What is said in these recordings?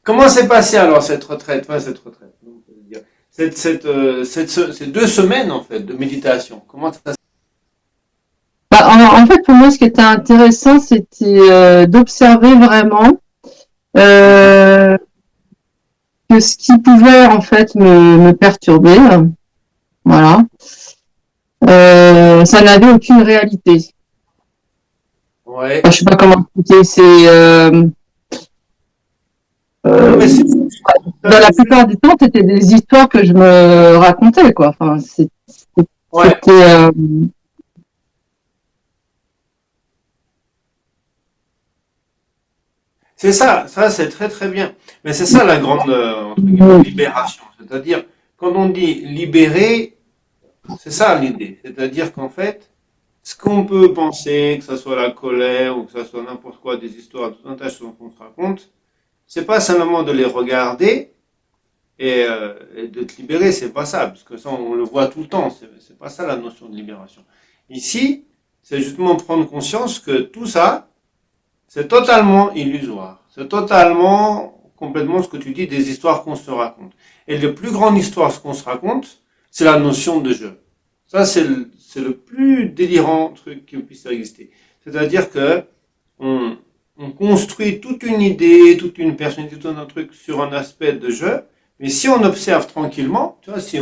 Comment s'est passée alors cette retraite, donc, ces 2 semaines en fait de méditation? Comment ça? Bah, en fait, pour moi, ce qui était intéressant, c'était d'observer vraiment Mhm. euh, que ce qui pouvait en fait me perturber, voilà, ça n'avait aucune réalité. Ouais. Enfin, je sais pas comment expliquer. Non mais Euh, tout à Dans fait la juste. plupart du temps, c'était des histoires que je me racontais, quoi. Enfin, Ouais. c'était Ça c'est très très bien. Mais c'est ça la grande entre guillemets libération. C'est-à-dire quand on dit libérer, c'est ça l'idée. C'est-à-dire qu'en fait, ce qu'on peut penser, que ce soit la colère ou que ce soit n'importe quoi, des histoires, tout un tas de choses qu'on se raconte, c'est pas simplement de les regarder et de te libérer, c'est pas ça, parce que ça on le voit tout le temps, c'est pas ça la notion de libération. Ici, c'est justement prendre conscience que tout ça, c'est totalement illusoire, c'est totalement, complètement ce que tu dis, des histoires qu'on se raconte. Et les plus grandes histoires, ce qu'on se raconte, c'est la notion de jeu. Ça, c'est le plus délirant truc qui puisse exister. C'est-à-dire que on, on construit toute une idée, toute une personnalité, tout un truc sur un aspect de jeu, mais si on observe tranquillement, tu vois, si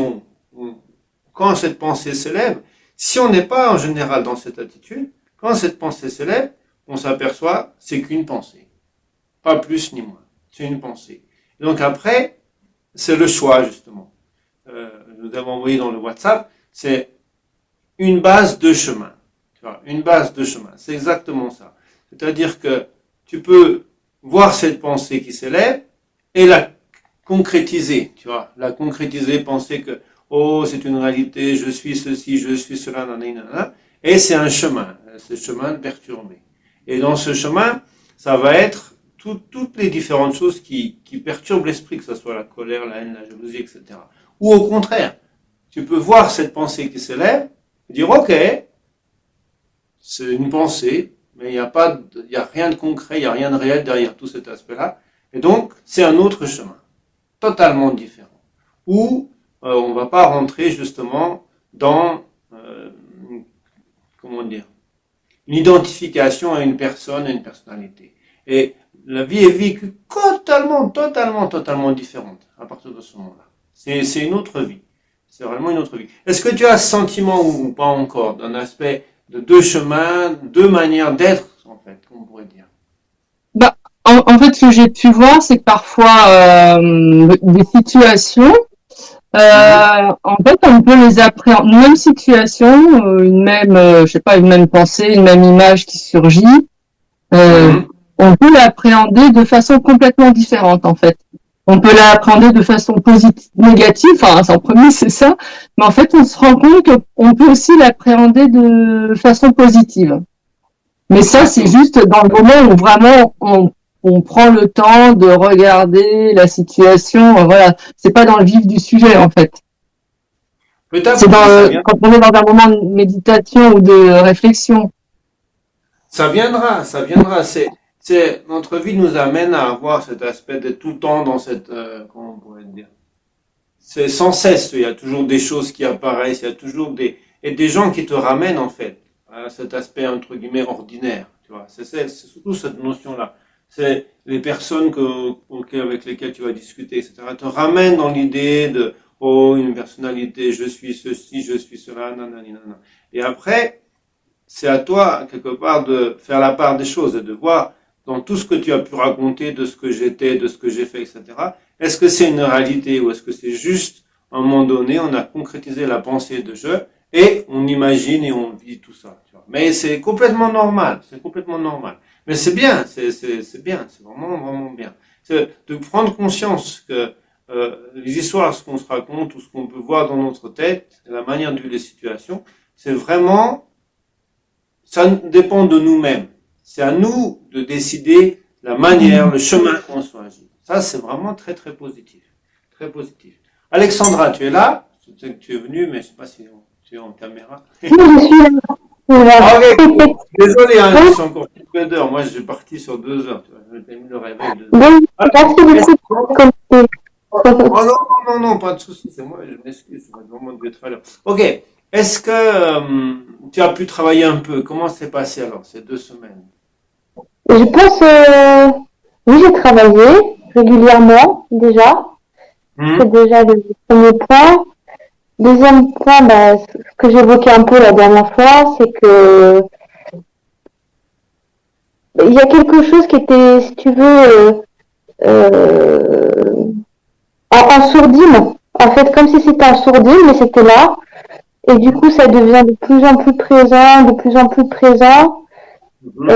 quand cette pensée s'élève, si on n'est pas en général dans cette attitude, quand cette pensée s'élève, on s'aperçoit c'est qu'une pensée, pas plus ni moins, c'est une pensée. Et donc après, c'est le choix justement. Je vous avais envoyé dans le WhatsApp, c'est une base de chemin. Tu vois, une base de chemin. C'est exactement ça. C'est-à-dire que tu peux voir cette pensée qui s'élève et la concrétiser, tu vois, la concrétiser, penser que, oh, c'est une réalité, je suis ceci, je suis cela, nanana, et c'est un chemin, ce chemin perturbé. Et dans ce chemin, ça va être toutes les différentes choses qui perturbent l'esprit, que ce soit la colère, la haine, la jalousie, etc. Ou au contraire, tu peux voir cette pensée qui s'élève, et dire, ok, c'est une pensée, mais il y a rien de concret, il y a rien de réel derrière tout cet aspect-là. Et donc, c'est un autre chemin, totalement différent. Où on ne va pas rentrer justement dans, comment dire, une identification à une personne, à une personnalité. Et la vie est vécue totalement différente à partir de ce moment-là. C'est une autre vie. C'est vraiment une autre vie. Est-ce que tu as ce sentiment ou pas encore d'un aspect de deux chemins, deux manières d'être, en fait, on pourrait dire? bah, en fait, ce que j'ai pu voir, c'est que parfois des situations, Mhm, en fait, on peut les appréhender. Une même situation, une même, je sais pas, une même pensée, une même image qui surgit, euh, mhm. on peut l'appréhender de façon complètement différente, en fait. On peut l'appréhender de façon positive, négative, enfin, en premier, c'est ça. Mais en fait, on se rend compte qu'on peut aussi l'appréhender de façon positive. Mais ça, c'est Exactement. juste dans le moment où vraiment on prend le temps de regarder la situation. Voilà, c'est pas dans le vif du sujet en fait. Petit à C'est petit, quand on est dans un moment de méditation ou de réflexion. ça viendra, ça viendra. Notre vie nous amène à avoir cet aspect d'être tout le temps dans cette, comment on pourrait dire, c'est sans cesse, il y a toujours des choses qui apparaissent, il y a toujours et des gens qui te ramènent en fait à cet aspect entre guillemets ordinaire, tu vois. C'est surtout cette notion-là. C'est les personnes avec lesquelles tu vas discuter, etc. te ramènent dans l'idée de oh une personnalité, je suis ceci, je suis cela, nanani, nanana. Et après, c'est à toi, quelque part, de faire la part des choses et de voir dans tout ce que tu as pu raconter de ce que j'étais, de ce que j'ai fait, etc. Est-ce que c'est une réalité ou est-ce que c'est juste, à un moment donné, on a concrétisé la pensée de je et on imagine et on vit tout ça. Tu vois. Mais c'est complètement normal, c'est complètement normal. Mais c'est bien, c'est bien, c'est vraiment bien. C'est de prendre conscience que les histoires, ce qu'on se raconte ou ce qu'on peut voir dans notre tête, la manière de vivre les situations, c'est vraiment ça dépend de nous-mêmes. C'est à nous de décider la manière, le chemin qu'on choisit. Ça, c'est vraiment très, très positif. Très positif. Alexandra, tu es là? Je sais que tu es venue, mais je ne sais pas si tu es en caméra. Oui, je suis là. Ah, ok, Voilà. désolé, hein, je suis encore plus combien d'heures? Moi, je suis parti sur 2 heures. Tu vois, je m'étais mis le réveil 2 heures. Bon, Alors, merci beaucoup pour votre commentaire. oh non, non, non, pas de souci, c'est moi, je m'excuse, je vraiment dû être à l'heure. Ok, est-ce que tu as pu travailler un peu? Comment s'est passé alors ces 2 semaines? Je pense, oui, j'ai travaillé régulièrement déjà. C'est Hmm. déjà le premier point. Deuxième point, bah, ce que j'évoquais un peu la dernière fois, c'est que il y a quelque chose qui était, si tu veux, euh, en sourdine. En fait, comme si c'était en sourdine, mais c'était là. Et du coup, ça devient de plus en plus présent, de plus en plus présent. Mhm.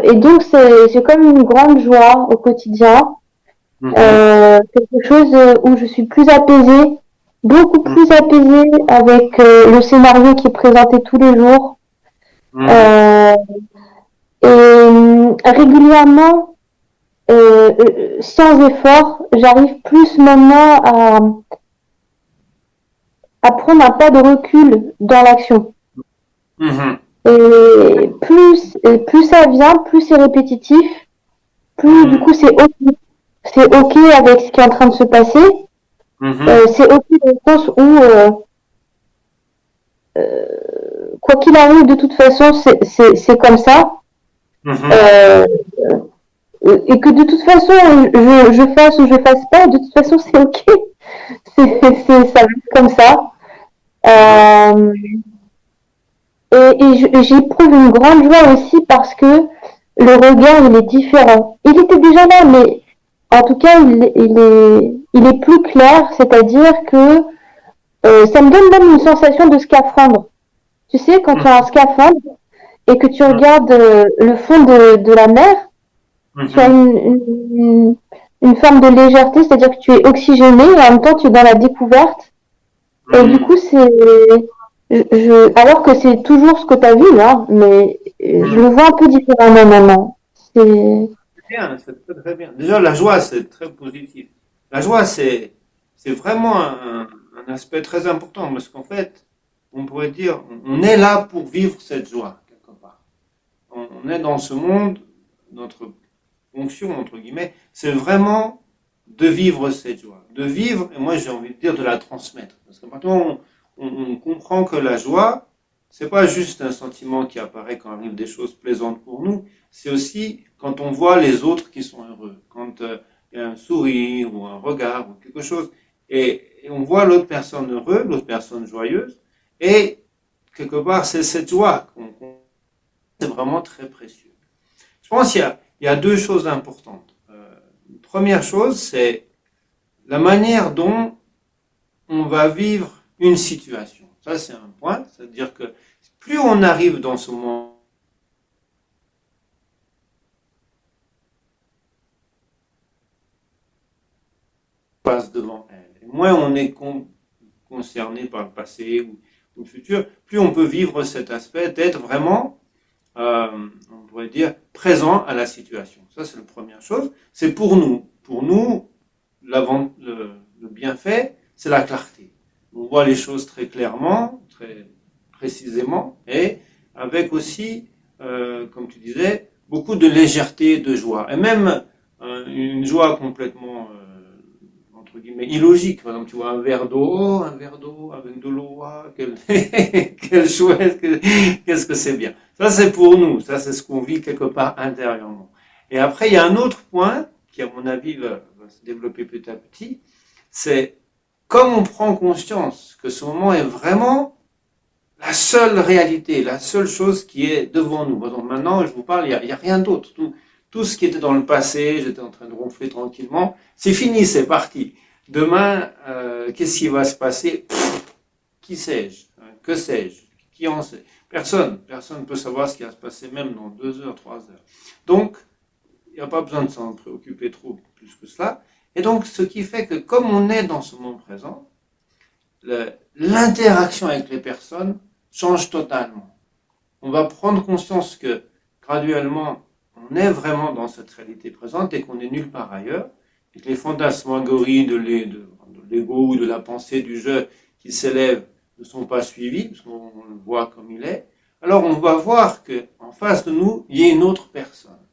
Et donc, c'est comme une grande joie au quotidien. Mhm. Quelque chose où je suis plus apaisée, beaucoup Mhm. plus apaisée avec le scénario qui est présenté tous les jours. Mhm. Euh, et régulièrement, sans effort, j'arrive plus maintenant à prendre un pas de recul dans l'action. Mhm. Et plus ça vient, plus c'est répétitif, plus du coup Mhm. c'est ok. C'est ok avec ce qui est en train de se passer. Mhm. C'est ok dans le sens où quoi qu'il arrive, de toute façon, c'est comme ça. Mhm. Euh, et que de toute façon, je fasse ou je fasse pas, de toute façon, c'est ok. Ça va être comme ça. Mhm. Euh, et j'éprouve une grande joie aussi parce que le regard, il est différent. Il était déjà là, mais en tout cas, il est plus clair, c'est-à-dire que ça me donne même une sensation de scaphandre. Tu sais, quand tu as un scaphandre et que tu regardes le fond de la mer, tu as Mhm. une forme de légèreté, c'est-à-dire que tu es oxygéné et en même temps tu es dans la découverte. Et du coup, Mhm. alors que c'est toujours ce que tu as vu, hein, mais je Mhm. le vois un peu différemment maintenant. C'est, Bien, c'est très très bien. Déjà, la joie, c'est très positif. La joie, c'est vraiment un aspect très important parce qu'en fait, on pourrait dire, on est là pour vivre cette joie quelque part. On est dans ce monde, notre fonction entre guillemets, c'est vraiment de vivre cette joie, de vivre, et moi j'ai envie de dire de la transmettre, parce que maintenant on comprend que la joie, c'est pas juste un sentiment qui apparaît quand arrivent des choses plaisantes pour nous, c'est aussi quand on voit les autres qui sont heureux, quand il y a un sourire ou un regard ou quelque chose, et on voit l'autre personne heureuse, l'autre personne joyeuse, et quelque part c'est cette joie c'est vraiment très précieux. Je pense qu'il y a 2 choses importantes. Première chose, c'est la manière dont on va vivre une situation. Ça, c'est un point. C'est-à-dire que plus on arrive dans ce moment passe devant elle, et moins on est concerné par le passé ou le futur, plus on peut vivre cet aspect d'être vraiment, on pourrait dire, présent à la situation. Ça, c'est la première chose. C'est pour nous. Pour nous, le bienfait, c'est la clarté. On voit les choses très clairement, très précisément, et avec aussi, comme tu disais, beaucoup de légèreté, de joie, et même une joie complètement entre guillemets illogique. Par exemple, tu vois un verre d'eau avec de l'eau, ah, quel chouette, qu'est-ce que c'est bien. Ça, c'est pour nous, ça, c'est ce qu'on vit quelque part intérieurement. Et après, il y a un autre point qui, à mon avis, va se développer petit à petit, c'est comme on prend conscience que ce moment est vraiment la seule réalité, la seule chose qui est devant nous. Donc maintenant, je vous parle, il y a rien d'autre. Tout ce qui était dans le passé, j'étais en train de ronfler tranquillement, c'est fini, c'est parti. Demain, qu'est-ce qui va se passer? Qui sais-je? Que sais-je? Qui en sait? Personne ne peut savoir ce qui va se passer même dans 2 heures, 3 heures. Donc, il n'y a pas besoin de s'en préoccuper trop plus que cela. Et donc, ce qui fait que comme on est dans ce moment présent, l'interaction avec les personnes change totalement. On va prendre conscience que graduellement, on est vraiment dans cette réalité présente et qu'on est nulle part ailleurs, et que les fantasmagories de l'ego ou de la pensée du jeu qui s'élève ne sont pas suivis, parce qu'on le voit comme il est. Alors on va voir que, en face de nous, il y ait une autre personne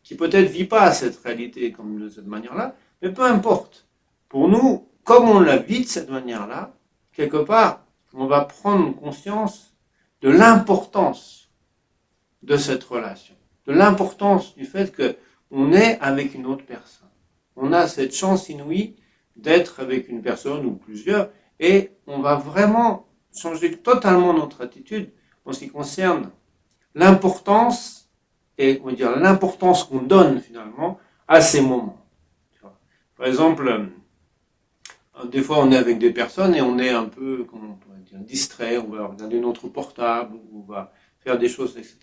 qui peut-être vit pas cette réalité comme de cette manière-là, mais peu importe. Pour nous, comme on la vit de cette manière-là, quelque part, on va prendre conscience de l'importance de cette relation, de l'importance du fait qu'on est avec une autre personne. On a cette chance inouïe d'être avec une personne ou plusieurs, et on va vraiment changer totalement notre attitude en ce qui concerne l'importance, et on va dire l'importance qu'on donne finalement à ces moments. Par exemple, des fois on est avec des personnes et on est un peu, comment on pourrait dire, distrait, on va regarder notre portable, on va faire des choses, etc.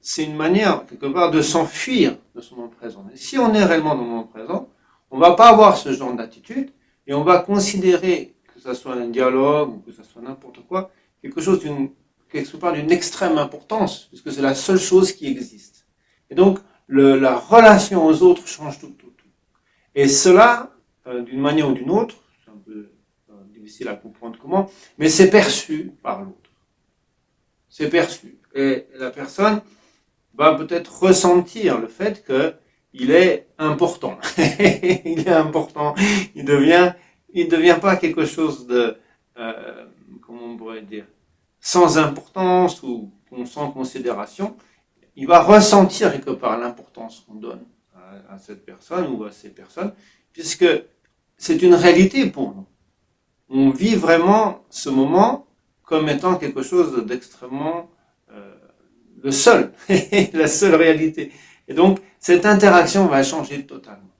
C'est une manière, quelque part, de s'enfuir de ce moment présent. Et si on est réellement dans le moment présent, on ne va pas avoir ce genre d'attitude et on va considérer que ce soit un dialogue ou que ce soit n'importe quoi, quelque chose quelque part d'une extrême importance, puisque c'est la seule chose qui existe. Et donc, la relation aux autres change tout. Et cela, d'une manière ou d'une autre, c'est un peu difficile à comprendre comment, mais c'est perçu par l'autre. C'est perçu. Et la personne va peut-être ressentir le fait qu'il est important. Il est important. Il devient pas quelque chose de, comment on pourrait dire, sans importance ou sans considération. Il va ressentir quelque part l'importance qu'on donne à cette personne ou à ces personnes, puisque c'est une réalité pour nous. On vit vraiment ce moment comme étant quelque chose d'extrêmement le seul, la seule réalité. Et donc, cette interaction va changer totalement.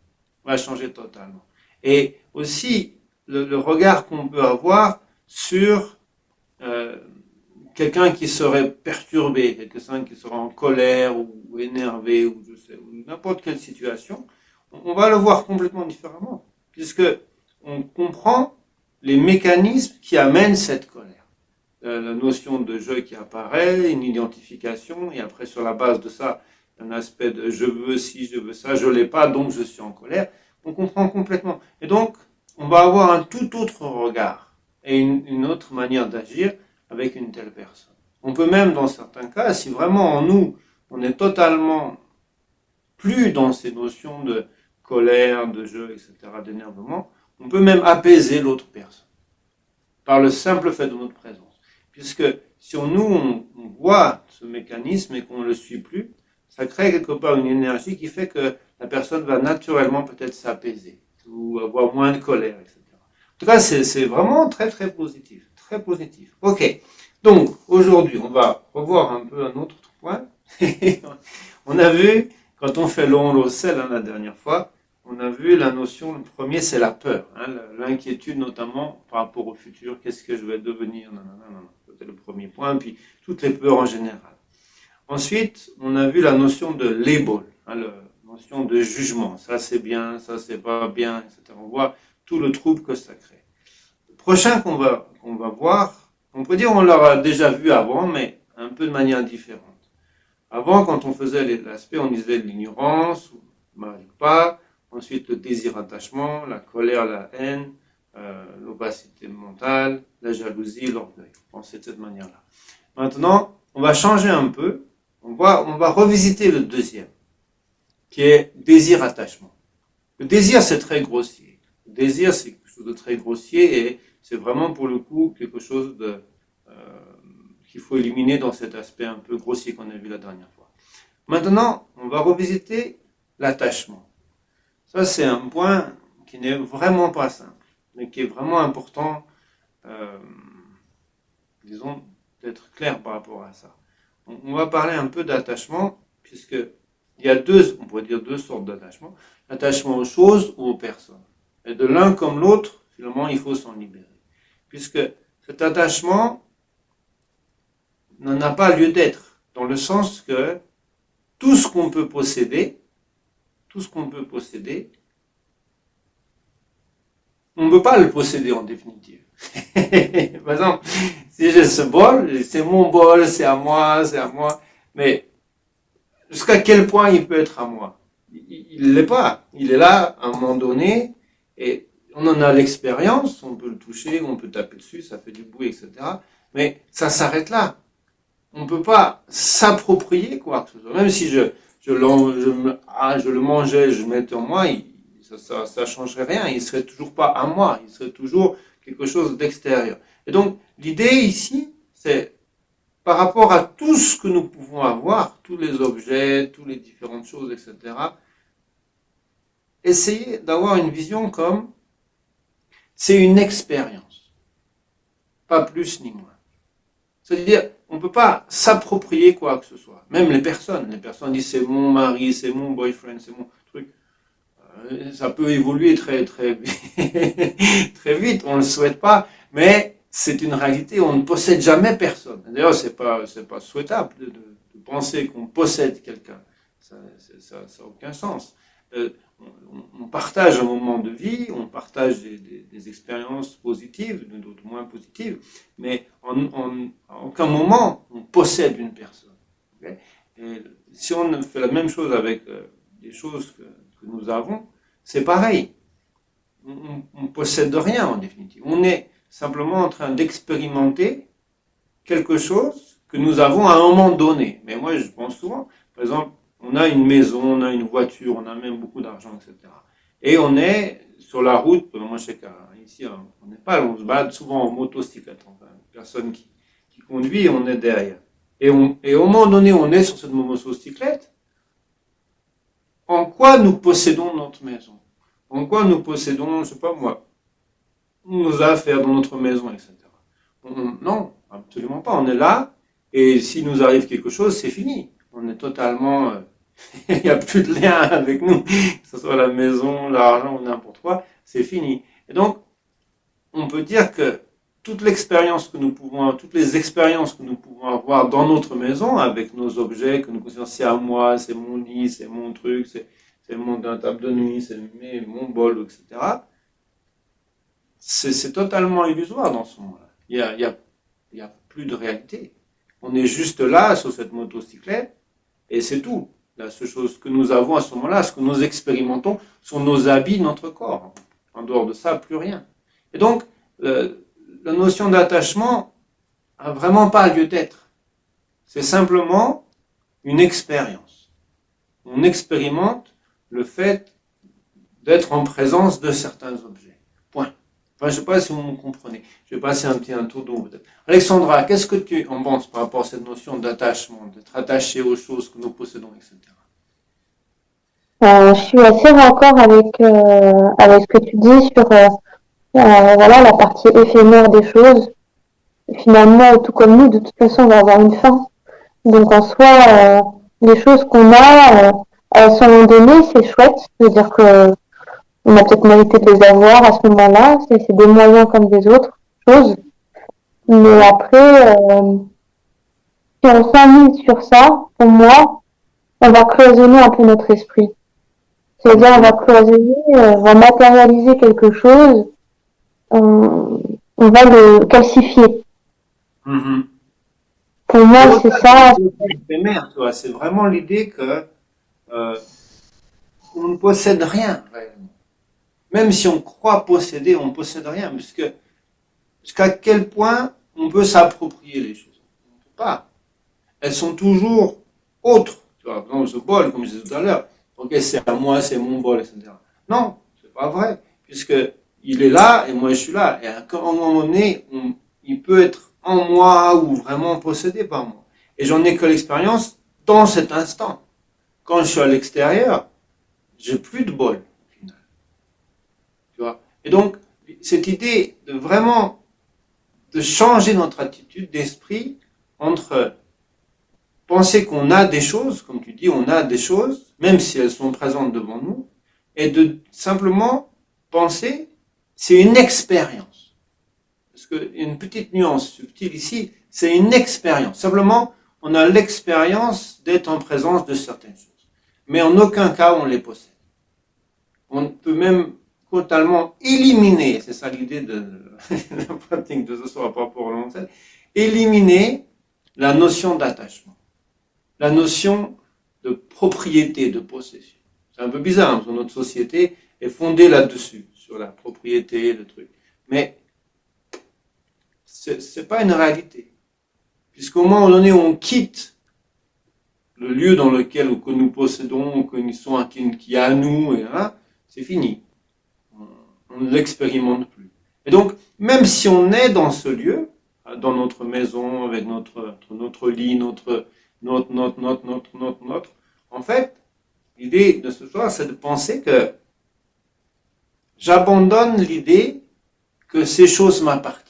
Et aussi, le regard qu'on peut avoir sur quelqu'un qui serait perturbé, quelqu'un qui serait en colère ou énervé ou n'importe quelle situation, on va le voir complètement différemment, puisque on comprend les mécanismes qui amènent cette colère. La notion de je qui apparaît, une identification, et après sur la base de ça, un aspect de je veux ci, je veux ça, je l'ai pas, donc je suis en colère. On comprend complètement. Et donc, on va avoir un tout autre regard et une autre manière d'agir avec une telle personne. On peut même, dans certains cas, si vraiment en nous, on est totalement plus dans ces notions de colère, de jeu, etc., d'énervement, on peut même apaiser l'autre personne par le simple fait de notre présence. Puisque si on voit ce mécanisme et qu'on ne le suit plus, ça crée quelque part une énergie qui fait que la personne va naturellement peut-être s'apaiser ou avoir moins de colère, etc. En tout cas, c'est vraiment très très positif, très positif. Ok, donc aujourd'hui, on va revoir un peu un autre point. On a vu, quand on fait l'on au sel la dernière fois, on a vu la notion, le premier c'est la peur, l'inquiétude notamment par rapport au futur, qu'est-ce que je vais devenir, c'était le premier point, puis toutes les peurs en général. Ensuite, on a vu la notion de label, la notion de jugement, ça c'est bien, ça c'est pas bien, etc. On voit tout le trouble que ça crée. Le prochain qu'on va voir, on peut dire on l'aura déjà vu avant, mais un peu de manière différente. Avant, quand on faisait l'aspect, on disait l'ignorance, pas. Ensuite, le désir-attachement, la colère, la haine, l'opacité mentale, la jalousie, l'orgueil. On pensait de cette manière-là. Maintenant, on va changer un peu. On va revisiter le deuxième, qui est désir-attachement. Le désir, c'est très grossier. Le désir, c'est quelque chose de très grossier et c'est vraiment pour le coup quelque chose qu'il faut éliminer dans cet aspect un peu grossier qu'on a vu la dernière fois. Maintenant, on va revisiter l'attachement. Ça, c'est un point qui n'est vraiment pas simple, mais qui est vraiment important, disons, d'être clair par rapport à ça. On va parler un peu d'attachement, puisque il y a on pourrait dire deux sortes d'attachement. L'attachement aux choses ou aux personnes. Et de l'un comme l'autre, finalement, il faut s'en libérer. Puisque cet attachement n'en a pas lieu d'être, dans le sens que tout ce qu'on peut posséder, on ne peut pas le posséder en définitive. Par exemple, si j'ai ce bol, c'est mon bol, c'est à moi, mais jusqu'à quel point il peut être à moi? Il l'est pas. Il est là à un moment donné, et on en a l'expérience, on peut le toucher, on peut taper dessus, ça fait du bruit, etc. Mais ça s'arrête là. on ne peut pas s'approprier quoi que ce soit. Même si je le mangeais, je le mettais en moi, ça changerait rien. Il serait toujours pas à moi. Il serait toujours quelque chose d'extérieur. Et donc, l'idée ici, c'est par rapport à tout ce que nous pouvons avoir, tous les objets, toutes les différentes choses, etc., essayer d'avoir une vision comme c'est une expérience. Pas plus ni moins. C'est-à-dire, on ne peut pas s'approprier quoi que ce soit. Même les personnes. Les personnes disent c'est mon mari, c'est mon boyfriend, c'est mon truc. Ça peut évoluer très, très, très vite. On ne le souhaite pas. Mais c'est une réalité. On ne possède jamais personne. D'ailleurs, c'est pas souhaitable de penser qu'on possède quelqu'un. Ça n'a aucun sens. On partage un moment de vie, on partage des expériences positives, d'autres moins positives, mais en aucun moment on possède une personne. Okay? Et si on fait la même chose avec des choses que nous avons, c'est pareil. On ne possède rien en définitive. On est simplement en train d'expérimenter quelque chose que nous avons à un moment donné. Mais moi, je pense souvent, par exemple, on a une maison, on a une voiture, on a même beaucoup d'argent, etc. Et on est sur la route, moi je sais qu'ici, on n'est pas, on se balade souvent en motocyclette, enfin, personne qui conduit, on est derrière. Et au moment donné, on est sur cette motocyclette, en quoi nous possédons notre maison? En quoi nous possédons, je sais pas moi, nos affaires dans notre maison, etc. Non, absolument pas. On est là, et s'il nous arrive quelque chose, c'est fini. On est totalement... il n'y a plus de lien avec nous, que ce soit la maison, l'argent ou n'importe quoi, c'est fini. Et donc, on peut dire que toutes les expériences que nous pouvons avoir dans notre maison, avec nos objets, que nous considérons c'est à moi, c'est mon lit, c'est mon truc, c'est mon table de nuit, c'est mon bol, etc. C'est totalement illusoire dans ce moment-là. Il y a plus de réalité. On est juste là, sur cette motocyclette, et c'est tout. La seule chose que nous avons à ce moment-là, ce que nous expérimentons, sont nos habits, notre corps. En dehors de ça, plus rien. Et donc, la notion d'attachement a vraiment pas lieu d'être. C'est simplement une expérience. On expérimente le fait d'être en présence de certains objets. Point. Enfin, je ne sais pas si vous me comprenez. Je vais passer un tour d'eau peut-être. Alexandra, qu'est-ce que tu en penses par rapport à cette notion d'attachement, d'être attaché aux choses que nous possédons, etc. Je suis assez raccord avec ce que tu dis sur voilà, la partie éphémère des choses. Finalement, tout comme nous, de toute façon, on va avoir une fin. Donc en soi, les choses qu'on a, elles sont données, c'est chouette. C'est-à-dire que on a peut-être mérité de les avoir à ce moment-là. C'est des moyens comme des autres choses. Mais après, si on s'ennuie sur ça, pour moi, on va cloisonner un peu notre esprit. C'est-à-dire, on va cloisonner, on va matérialiser quelque chose, on va le calcifier. Mm-hmm. Pour moi, c'est ça. C'est vraiment l'idée que on ne possède rien réellement. Même si on croit posséder, on ne possède rien. Jusqu'à quel point on peut s'approprier les choses? On ne peut pas. Elles sont toujours autres. Tu vois, dans ce bol, comme je disais tout à l'heure. Ok, c'est à moi, c'est mon bol, etc. Non, c'est pas vrai. Puisque il est là et moi je suis là. Et à un moment donné, il peut être en moi ou vraiment possédé par moi. Et j'en ai que l'expérience dans cet instant. Quand je suis à l'extérieur, j'ai plus de bol, au final. Tu vois? Et donc, cette idée de vraiment de changer notre attitude d'esprit entre penser qu'on a des choses, comme tu dis, on a des choses, même si elles sont présentes devant nous, et de simplement penser, c'est une expérience. Parce qu'il y a une petite nuance subtile ici, c'est une expérience. Simplement, on a l'expérience d'être en présence de certaines choses. Mais en aucun cas, on les possède. On peut même totalement éliminer, c'est ça l'idée de la pratique de ce soir par rapport à l'ancêtre, éliminer la notion d'attachement, la notion de propriété, de possession. C'est un peu bizarre, parce que notre société est fondée là-dessus, sur la propriété, le truc. Mais c'est pas une réalité. puisqu'au moment donné où on quitte le lieu dans lequel ou que nous possédons, ou que nous sommes, qui est à nous, et hein, c'est fini. On ne l'expérimente plus. Et donc, même si on est dans ce lieu, dans notre maison, avec notre lit, notre, en fait, l'idée de ce soir, c'est de penser que j'abandonne l'idée que ces choses m'appartiennent.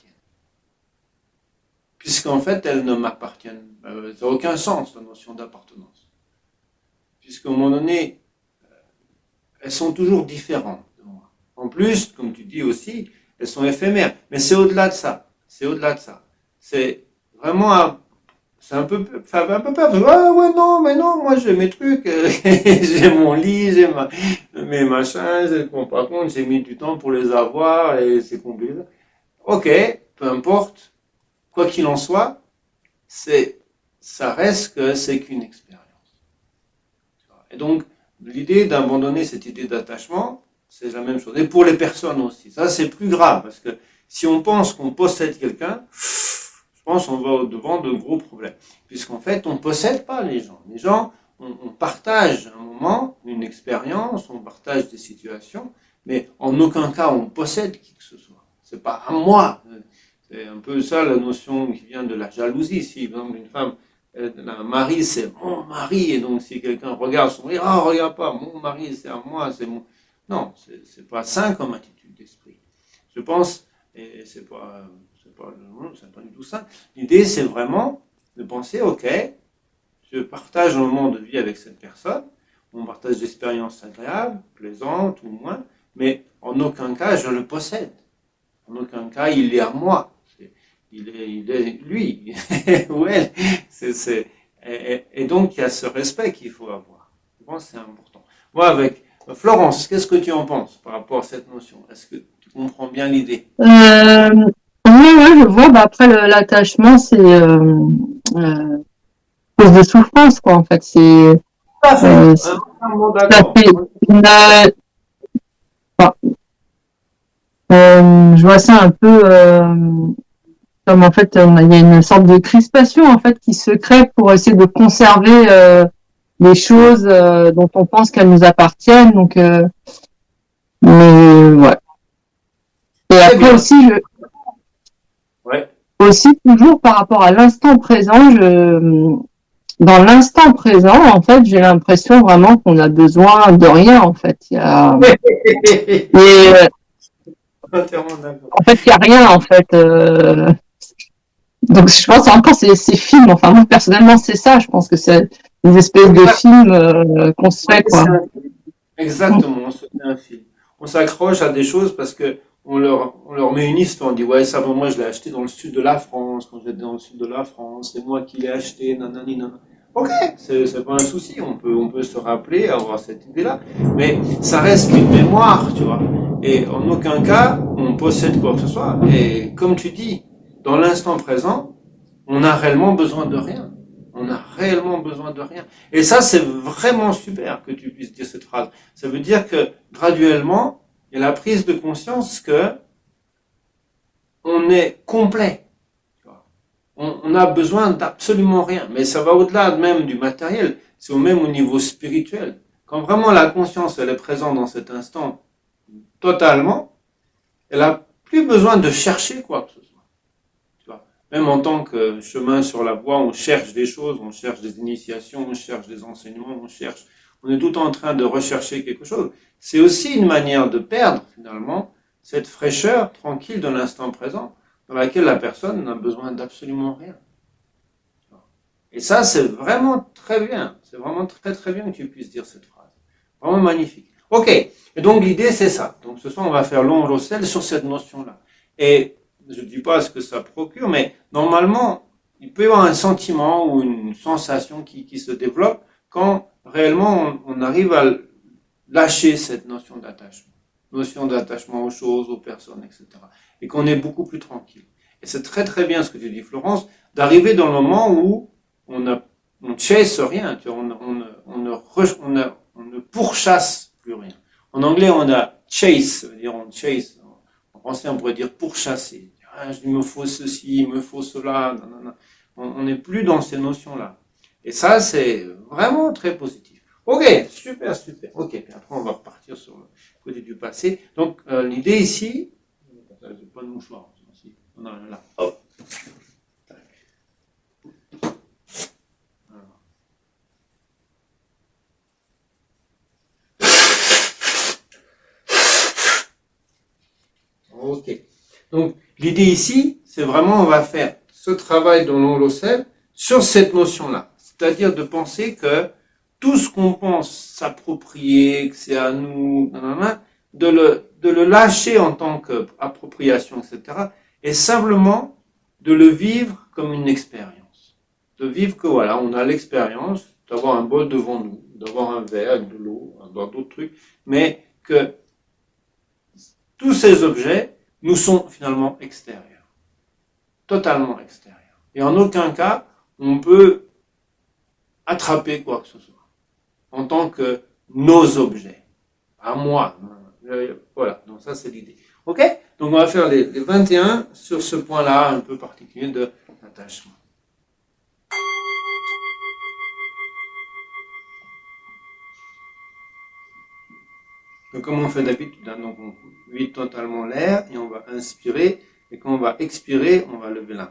Puisqu'en fait, elles ne m'appartiennent pas. Ça n'a aucun sens, la notion d'appartenance. Puisqu'à un moment donné, elles sont toujours différentes de moi. En plus, comme tu dis aussi, elles sont éphémères. Mais c'est au-delà de ça. C'est au-delà de ça. C'est vraiment c'est un peu peur. Ouais, non, mais non, moi j'ai mes trucs, j'ai mon lit, j'ai mes machins, par contre, j'ai mis du temps pour les avoir et c'est compliqué. Ok, peu importe. Quoi qu'il en soit, ça reste que c'est qu'une expérience. Et donc, l'idée d'abandonner cette idée d'attachement, c'est la même chose. Et pour les personnes aussi. Ça, c'est plus grave, parce que si on pense qu'on possède quelqu'un, je pense qu'on va au-devant de gros problèmes. Puisqu'en fait, on ne possède pas les gens. Les gens, on partage un moment, une expérience, on partage des situations, mais en aucun cas on possède qui que ce soit. C'est pas à moi. C'est un peu ça la notion qui vient de la jalousie. Si, par exemple, une femme, un mari, c'est mon mari, et donc si quelqu'un regarde son mari, ah, regarde pas, mon mari, c'est à moi, c'est mon... Non, c'est pas sain comme attitude d'esprit. Je pense, et c'est pas du tout ça. L'idée, c'est vraiment de penser, ok, je partage un moment de vie avec cette personne, on partage des expériences agréables, plaisantes ou moins, mais en aucun cas je le possède. En aucun cas il est à moi. Il est lui ou elle. Et donc il y a ce respect qu'il faut avoir. Je pense que c'est important. Moi, avec Florence, qu'est-ce que tu en penses par rapport à cette notion? Est-ce que tu comprends bien l'idée? Oui, je vois. Bah, après, l'attachement, c'est cause de souffrance, quoi. En fait, c'est Tout à fait. ça D'accord. fait une, enfin, je vois ça un peu comme en fait, il y a une sorte de crispation en fait qui se crée pour essayer de conserver les choses dont on pense qu'elles nous appartiennent. Donc, mais ouais. Et Très après bien. aussi, Ouais. aussi toujours par rapport à l'instant présent, dans l'instant présent, en fait, j'ai l'impression vraiment qu'on a besoin de rien, en fait. Entièrement d'accord. En fait, il y a rien, en fait. Donc, je pense encore ces films. Enfin, moi, personnellement, c'est ça. Je pense que c'est des espèces de films qu'on se fait, quoi. Exactement, on se fait un film. On s'accroche à des choses parce que on leur met une histoire. On dit, ouais, ça, bon, moi, je l'ai acheté dans le sud de la France, quand j'étais dans le sud de la France, c'est moi qui l'ai acheté, nanani, nanana. Ok, c'est pas un souci, on peut se rappeler, avoir cette idée-là. Mais ça reste qu'une mémoire, tu vois. Et en aucun cas, on possède quoi que ce soit. Et comme tu dis, dans l'instant présent, on a réellement besoin de rien. On a réellement besoin de rien. Et ça, c'est vraiment super que tu puisses dire cette phrase. Ça veut dire que graduellement, il y a la prise de conscience que on est complet. On a besoin d'absolument rien. Mais ça va au-delà même du matériel. C'est même au niveau spirituel. Quand vraiment la conscience, elle est présente dans cet instant totalement, elle a plus besoin de chercher quoi que ce soit. Tu vois. Même en tant que chemin sur la voie, on cherche des choses, on cherche des initiations, on cherche des enseignements, on est tout en train de rechercher quelque chose. C'est aussi une manière de perdre, finalement, cette fraîcheur tranquille de l'instant présent, dans laquelle la personne n'a besoin d'absolument rien. Et ça, c'est vraiment très bien. C'est vraiment très très bien que tu puisses dire cette phrase. Vraiment magnifique. Ok. Et donc l'idée, c'est ça. Donc ce soir, on va faire long Rossel sur cette notion-là. Et je ne dis pas ce que ça procure, mais normalement, il peut y avoir un sentiment ou une sensation qui se développe quand réellement on arrive à lâcher cette notion d'attachement aux choses, aux personnes, etc. Et qu'on est beaucoup plus tranquille. Et c'est très très bien ce que tu dis, Florence, d'arriver dans le moment où on ne chasse rien, tu vois, on ne pourchasse plus rien. En anglais, on a chase, ça veut dire on chase. En français, on pourrait dire pourchasser. Ah, il me faut ceci, il me faut cela. Non. On n'est plus dans ces notions-là. Et ça, c'est vraiment très positif. Ok, super, super. Ok, puis après on va repartir sur le côté du passé. Donc l'idée ici, j'ai pas de mouchoir. On a là. Hop. Ok. Donc l'idée ici, c'est vraiment on va faire ce travail dans l'holocène sur cette notion-là. C'est-à-dire de penser que tout ce qu'on pense s'approprier, que c'est à nous, de le lâcher en tant qu'appropriation, etc. Et simplement de le vivre comme une expérience. De vivre que voilà, on a l'expérience d'avoir un bol devant nous, d'avoir un verre, de l'eau, d'avoir d'autres trucs, mais que tous ces objets nous sont finalement extérieurs. Totalement extérieurs. Et en aucun cas, on peut attraper quoi que ce soit en tant que nos objets. À moi. Voilà, donc ça c'est l'idée. Ok. Donc on va faire les 21 sur ce point-là un peu particulier de l'attachement. Donc comme on fait d'habitude, donc on vide totalement l'air et on va inspirer, et quand on va expirer, on va lever la main.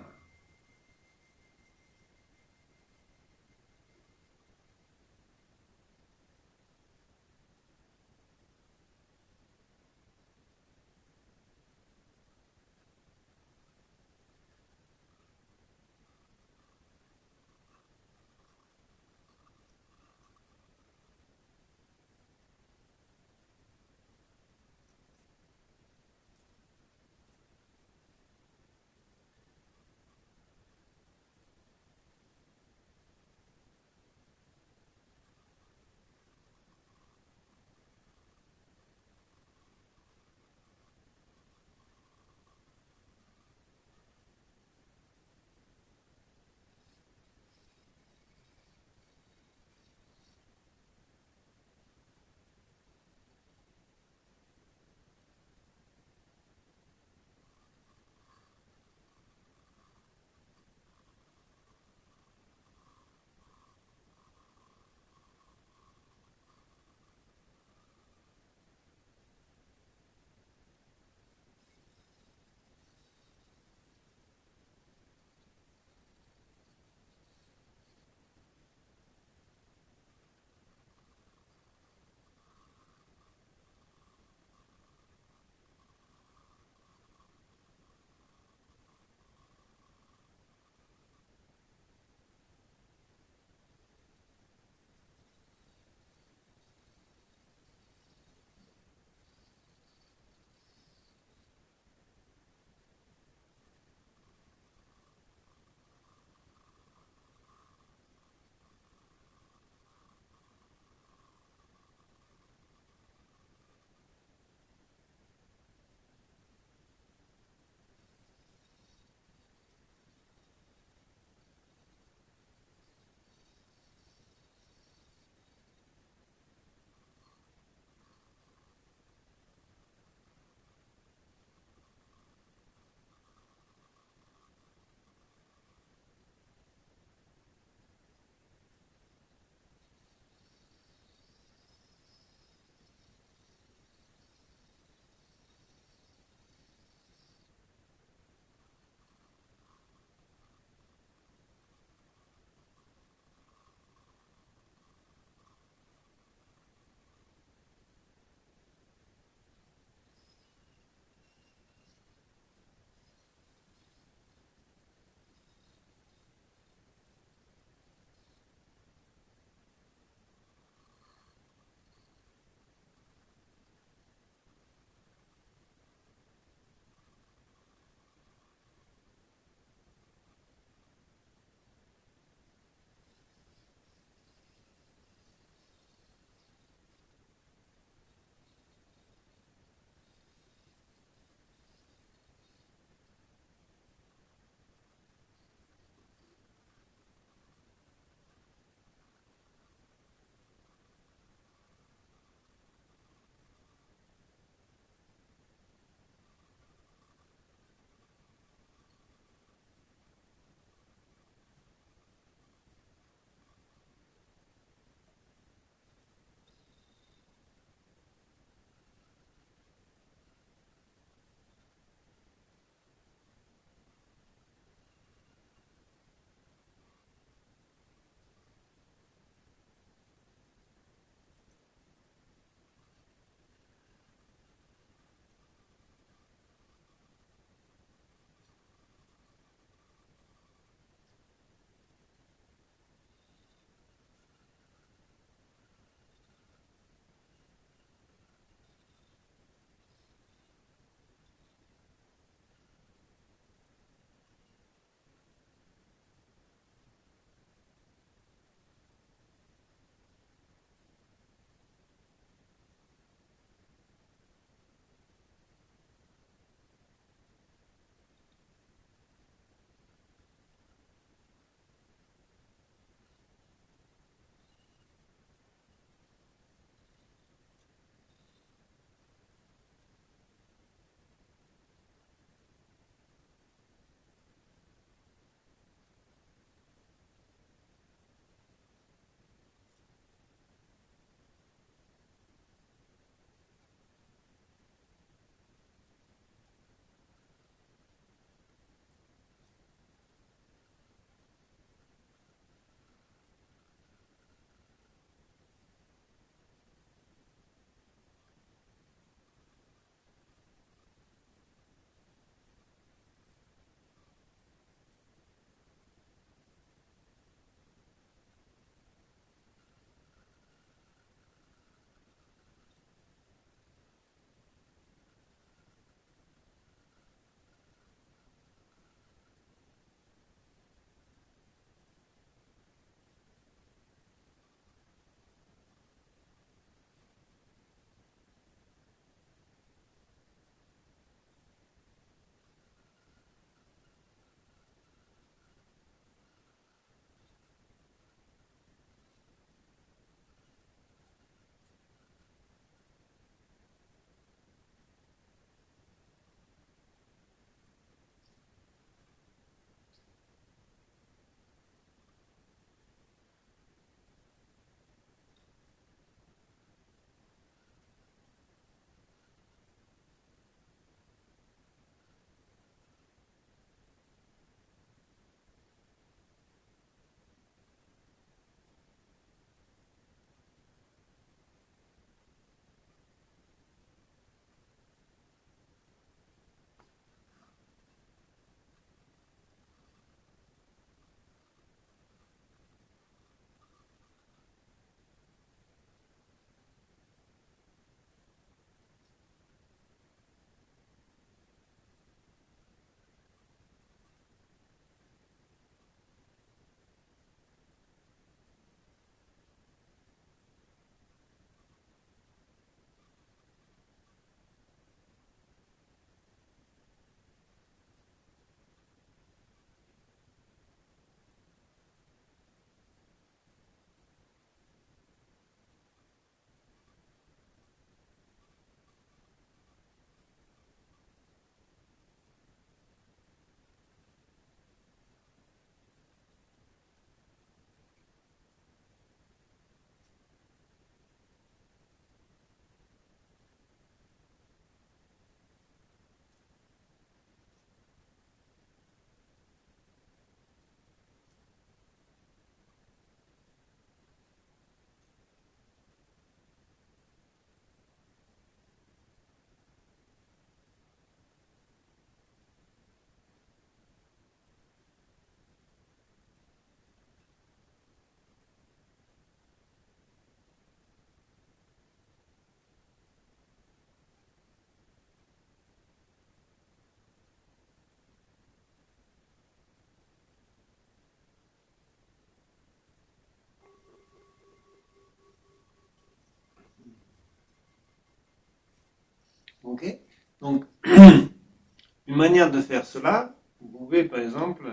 Ok? Donc, une manière de faire cela, vous pouvez par exemple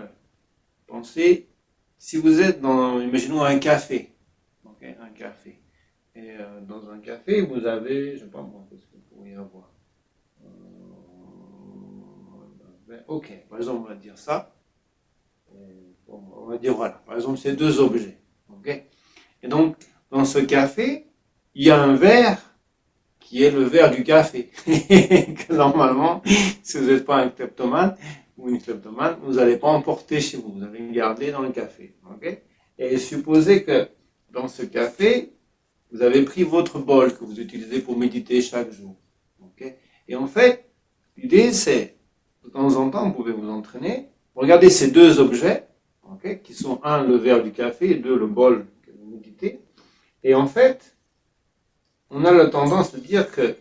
penser, si vous êtes dans, imaginons un café, okay, un café, et dans un café, vous avez, je sais pas moi, qu'est-ce que vous pourriez avoir? Ok, par exemple, on va dire ça. On va dire voilà, par exemple, ces deux objets. Okay, et donc, dans ce café, il y a un verre qui est le verre du café. Que normalement, si vous n'êtes pas un kleptomane ou une kleptomane, vous n'allez pas emporter chez vous, vous allez le garder dans le café. Okay, et supposez que dans ce café, vous avez pris votre bol que vous utilisez pour méditer chaque jour. Okay, et en fait, l'idée c'est, de temps en temps, vous pouvez vous entraîner, regardez ces deux objets, okay, qui sont un, le verre du café, et deux, le bol que vous méditez. Et en fait, on a la tendance de dire que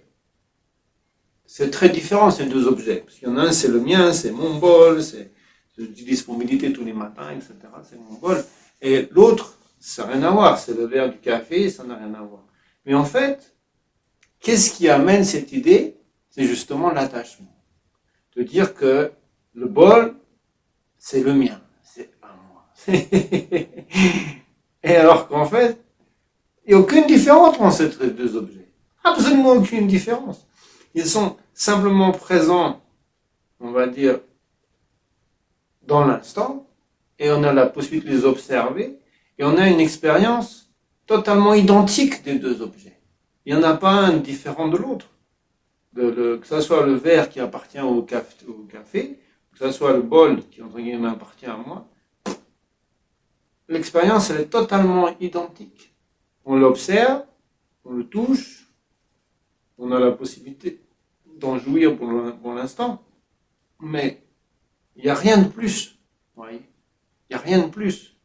c'est très différent ces deux objets. Parce qu'il y en a un, c'est le mien, c'est mon bol, je l'utilise pour méditer tous les matins, etc. C'est mon bol. Et l'autre, ça n'a rien à voir, c'est le verre du café, ça n'a rien à voir. Mais en fait, qu'est-ce qui amène cette idée? C'est justement l'attachement. De dire que le bol, c'est le mien, c'est pas moi. Et alors qu'en fait, il n'y a aucune différence entre ces deux objets. Absolument aucune différence. Ils sont simplement présents, on va dire, dans l'instant, et on a la possibilité de les observer, et on a une expérience totalement identique des deux objets. Il n'y en a pas un différent de l'autre. Que ce soit le verre qui appartient au café, que ce soit le bol qui, entre guillemets, appartient à moi, l'expérience, elle est totalement identique. On l'observe, on le touche, on a la possibilité d'en jouir pour l'instant, mais il n'y a rien de plus. Il n'y a rien de plus.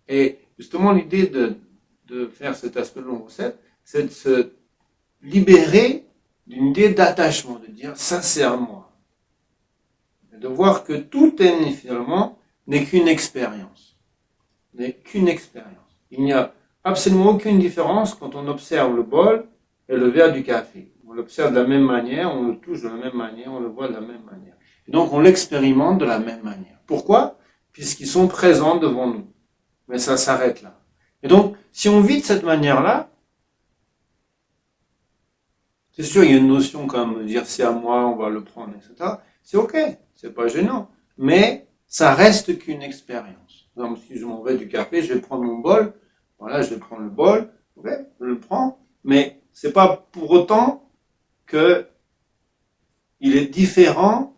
Et justement, l'idée de faire cet aspect de recette, c'est de se libérer d'une idée d'attachement, de dire ça c'est à moi. Et de voir que tout est finalement n'est qu'une expérience. N'est qu'une expérience. Il n'y a absolument aucune différence quand on observe le bol et le verre du café. On l'observe de la même manière, on le touche de la même manière, on le voit de la même manière. Et donc on l'expérimente de la même manière. Pourquoi? Puisqu'ils sont présents devant nous. Mais ça s'arrête là. Et donc, si on vit de cette manière-là, c'est sûr, il y a une notion comme dire c'est à moi, on va le prendre, etc. C'est ok, c'est pas gênant. Mais ça reste qu'une expérience. Par exemple, si je m'en vais du café, je vais prendre mon bol. Voilà, je vais prendre le bol. Ok, je le prends. Mais c'est pas pour autant que il est différent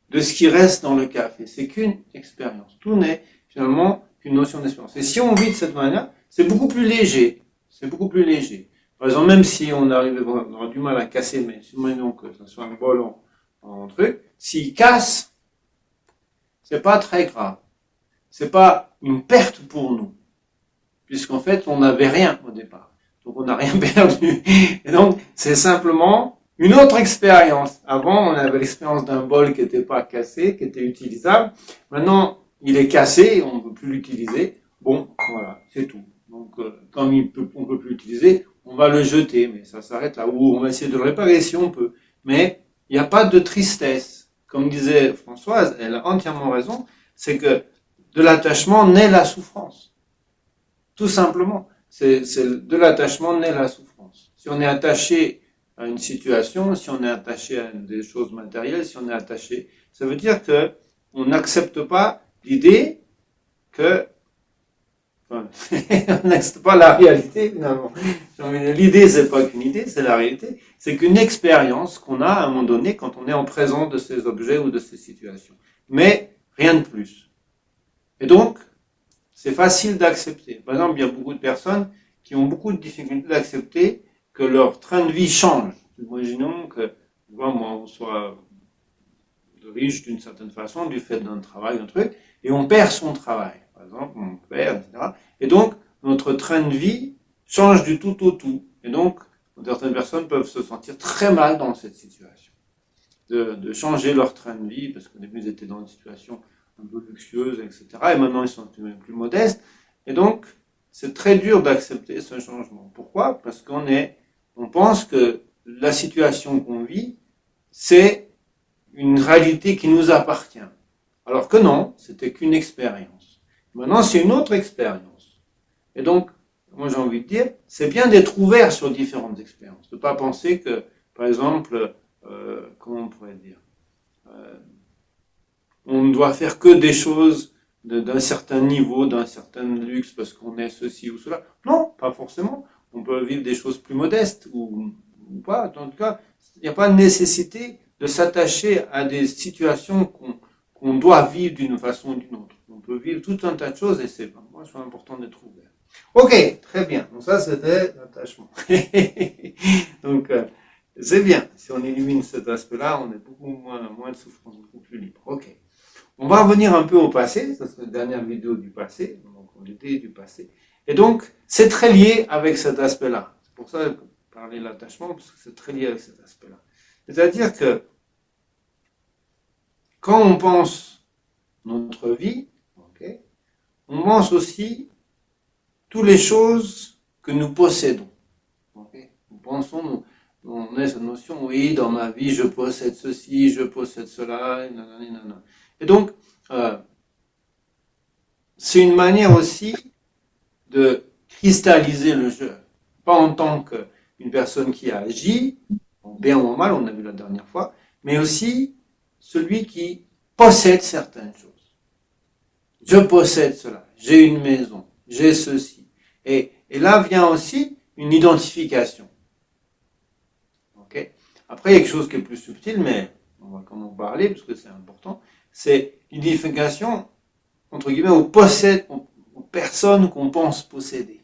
de ce qui reste dans le café. C'est qu'une expérience. Tout n'est finalement qu'une notion d'expérience. Et si on vit de cette manière, c'est beaucoup plus léger. C'est beaucoup plus léger. Par exemple, même si on aura du mal à casser, mais supposons que ce soit un bol en truc, s'il casse, c'est pas très grave. C'est pas une perte pour nous. Puisqu'en fait, on n'avait rien au départ. Donc on n'a rien perdu. Et donc, c'est simplement une autre expérience. Avant, on avait l'expérience d'un bol qui n'était pas cassé, qui était utilisable. Maintenant, il est cassé, on ne peut plus l'utiliser. Bon, voilà, c'est tout. Donc, comme on ne peut plus l'utiliser, on va le jeter, mais ça s'arrête là. Ou on va essayer de le réparer si on peut. Mais il n'y a pas de tristesse. Comme disait Françoise, elle a entièrement raison, c'est que de l'attachement naît la souffrance. Tout simplement. C'est de l'attachement naît la souffrance. Si on est attaché à une situation, si on est attaché à des choses matérielles, si on est attaché, ça veut dire que on n'accepte pas l'idée que, enfin, on n'accepte pas la réalité finalement. L'idée c'est pas qu'une idée, c'est la réalité, c'est qu'une expérience qu'on a à un moment donné quand on est en présence de ces objets ou de ces situations. Mais rien de plus. Et donc, c'est facile d'accepter. Par exemple, il y a beaucoup de personnes qui ont beaucoup de difficultés d'accepter que leur train de vie change. Imaginons que, moi, on soit riche d'une certaine façon, du fait d'un travail, d'un truc, et on perd son travail. Par exemple, on perd, etc. Et donc, notre train de vie change du tout au tout. Et donc, certaines personnes peuvent se sentir très mal dans cette situation. De changer leur train de vie, parce qu'au début, ils étaient dans une situation un peu luxueuse, etc. Et maintenant, ils sont plus modestes. Et donc, c'est très dur d'accepter ce changement. Pourquoi? Parce qu'on est on pense que la situation qu'on vit, c'est une réalité qui nous appartient. Alors que non, c'était qu'une expérience. Maintenant, c'est une autre expérience. Et donc, moi j'ai envie de dire, c'est bien d'être ouvert sur différentes expériences. De ne pas penser que, par exemple, comment on pourrait dire, on ne doit faire que des choses d'un certain niveau, d'un certain luxe, parce qu'on est ceci ou cela. Non, pas forcément. On peut vivre des choses plus modestes ou pas. En tout cas, il n'y a pas de nécessité de s'attacher à des situations qu'on doit vivre d'une façon ou d'une autre. On peut vivre tout un tas de choses et c'est moi, c'est important d'être ouvert. Ok, très bien. Donc ça, c'était l'attachement. Donc, c'est bien. Si on élimine cet aspect-là, on est beaucoup moins de souffrance, beaucoup plus libre. Ok. On va revenir un peu au passé. Ça, c'est la dernière vidéo du passé. Donc, on était du passé. Et donc, c'est très lié avec cet aspect-là. C'est pour ça que je parlais de l'attachement, parce que c'est très lié avec cet aspect-là. C'est-à-dire que quand on pense notre vie, okay, on pense aussi toutes les choses que nous possédons. Okay. Nous pensons, on a cette notion, oui, dans ma vie, je possède ceci, je possède cela, nanana. Et donc, c'est une manière aussi de cristalliser le jeu. Pas en tant qu'une personne qui a agi, bien ou mal, on a vu la dernière fois, mais aussi celui qui possède certaines choses. Je possède cela, j'ai une maison, j'ai ceci. Et là vient aussi une identification. Okay. Après, il y a quelque chose qui est plus subtil, mais on va quand même en parler, parce que c'est important, c'est l'identification, entre guillemets, aux personnes qu'on pense posséder.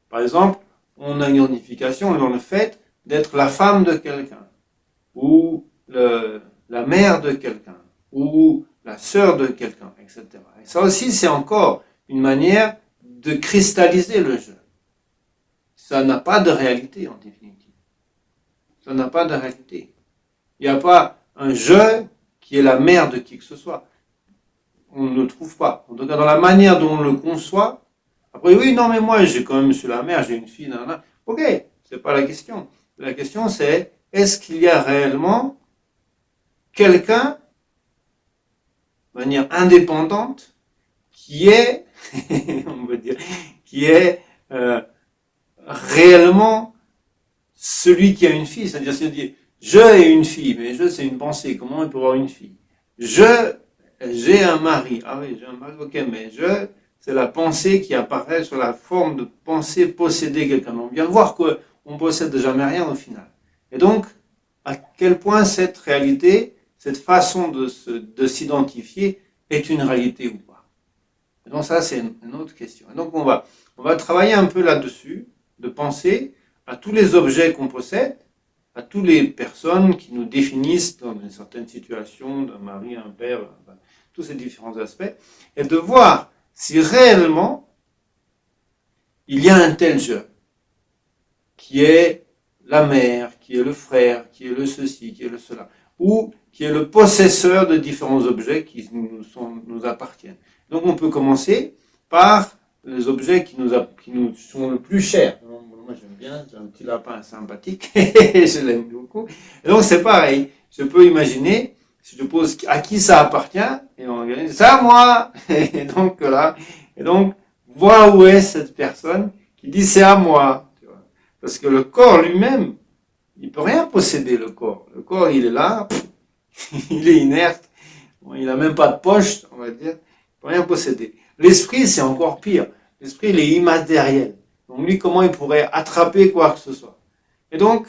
Par exemple, on a une identification dans le fait d'être la femme de quelqu'un, ou la mère de quelqu'un, ou la sœur de quelqu'un, etc. Et ça aussi, c'est encore une manière de cristalliser le jeu. Ça n'a pas de réalité, en définitive. Ça n'a pas de réalité. Il n'y a pas un je qui est la mère de qui que ce soit. On ne le trouve pas. En tout cas, dans la manière dont on le conçoit, après, oui, non, mais moi, j'ai quand même, je suis la mère, j'ai une fille, nanana. Ok, c'est pas la question. La question, c'est, est-ce qu'il y a réellement quelqu'un, de manière indépendante, qui est, on va dire, qui est réellement celui qui a une fille, c'est-à-dire, je ai une fille, mais je, c'est une pensée, comment il peut avoir une fille? J'ai un mari, ah oui, j'ai un mari, ok, mais c'est la pensée qui apparaît sur la forme de pensée posséder quelqu'un. On vient de voir qu'on possède jamais rien au final. Et donc, à quel point cette réalité, cette façon de s'identifier est une réalité ou pas. Et donc ça, c'est une autre question. Et donc on va travailler un peu là-dessus, de penser à tous les objets qu'on possède, à toutes les personnes qui nous définissent dans une certaine situation, d'un mari, un père, enfin, tous ces différents aspects, et de voir si réellement il y a un tel je, qui est la mère, qui est le frère, qui est le ceci, qui est le cela, ou qui est le possesseur de différents objets qui nous appartiennent. Donc on peut commencer par les objets qui nous sont le plus chers. Moi j'aime bien, j'ai un petit lapin sympathique, je l'aime beaucoup. Et donc c'est pareil, je peux imaginer, si je pose à qui ça appartient, et on regarde, c'est à moi. Et donc là, voir où est cette personne qui dit c'est à moi. Tu vois. Parce que le corps lui-même, il peut rien posséder, le corps. Le corps, il est là, il est inerte, il n'a même pas de poche, on va dire, il peut rien posséder. L'esprit, c'est encore pire. L'esprit, il est immatériel. Donc lui, comment il pourrait attraper quoi que ce soit? Et donc,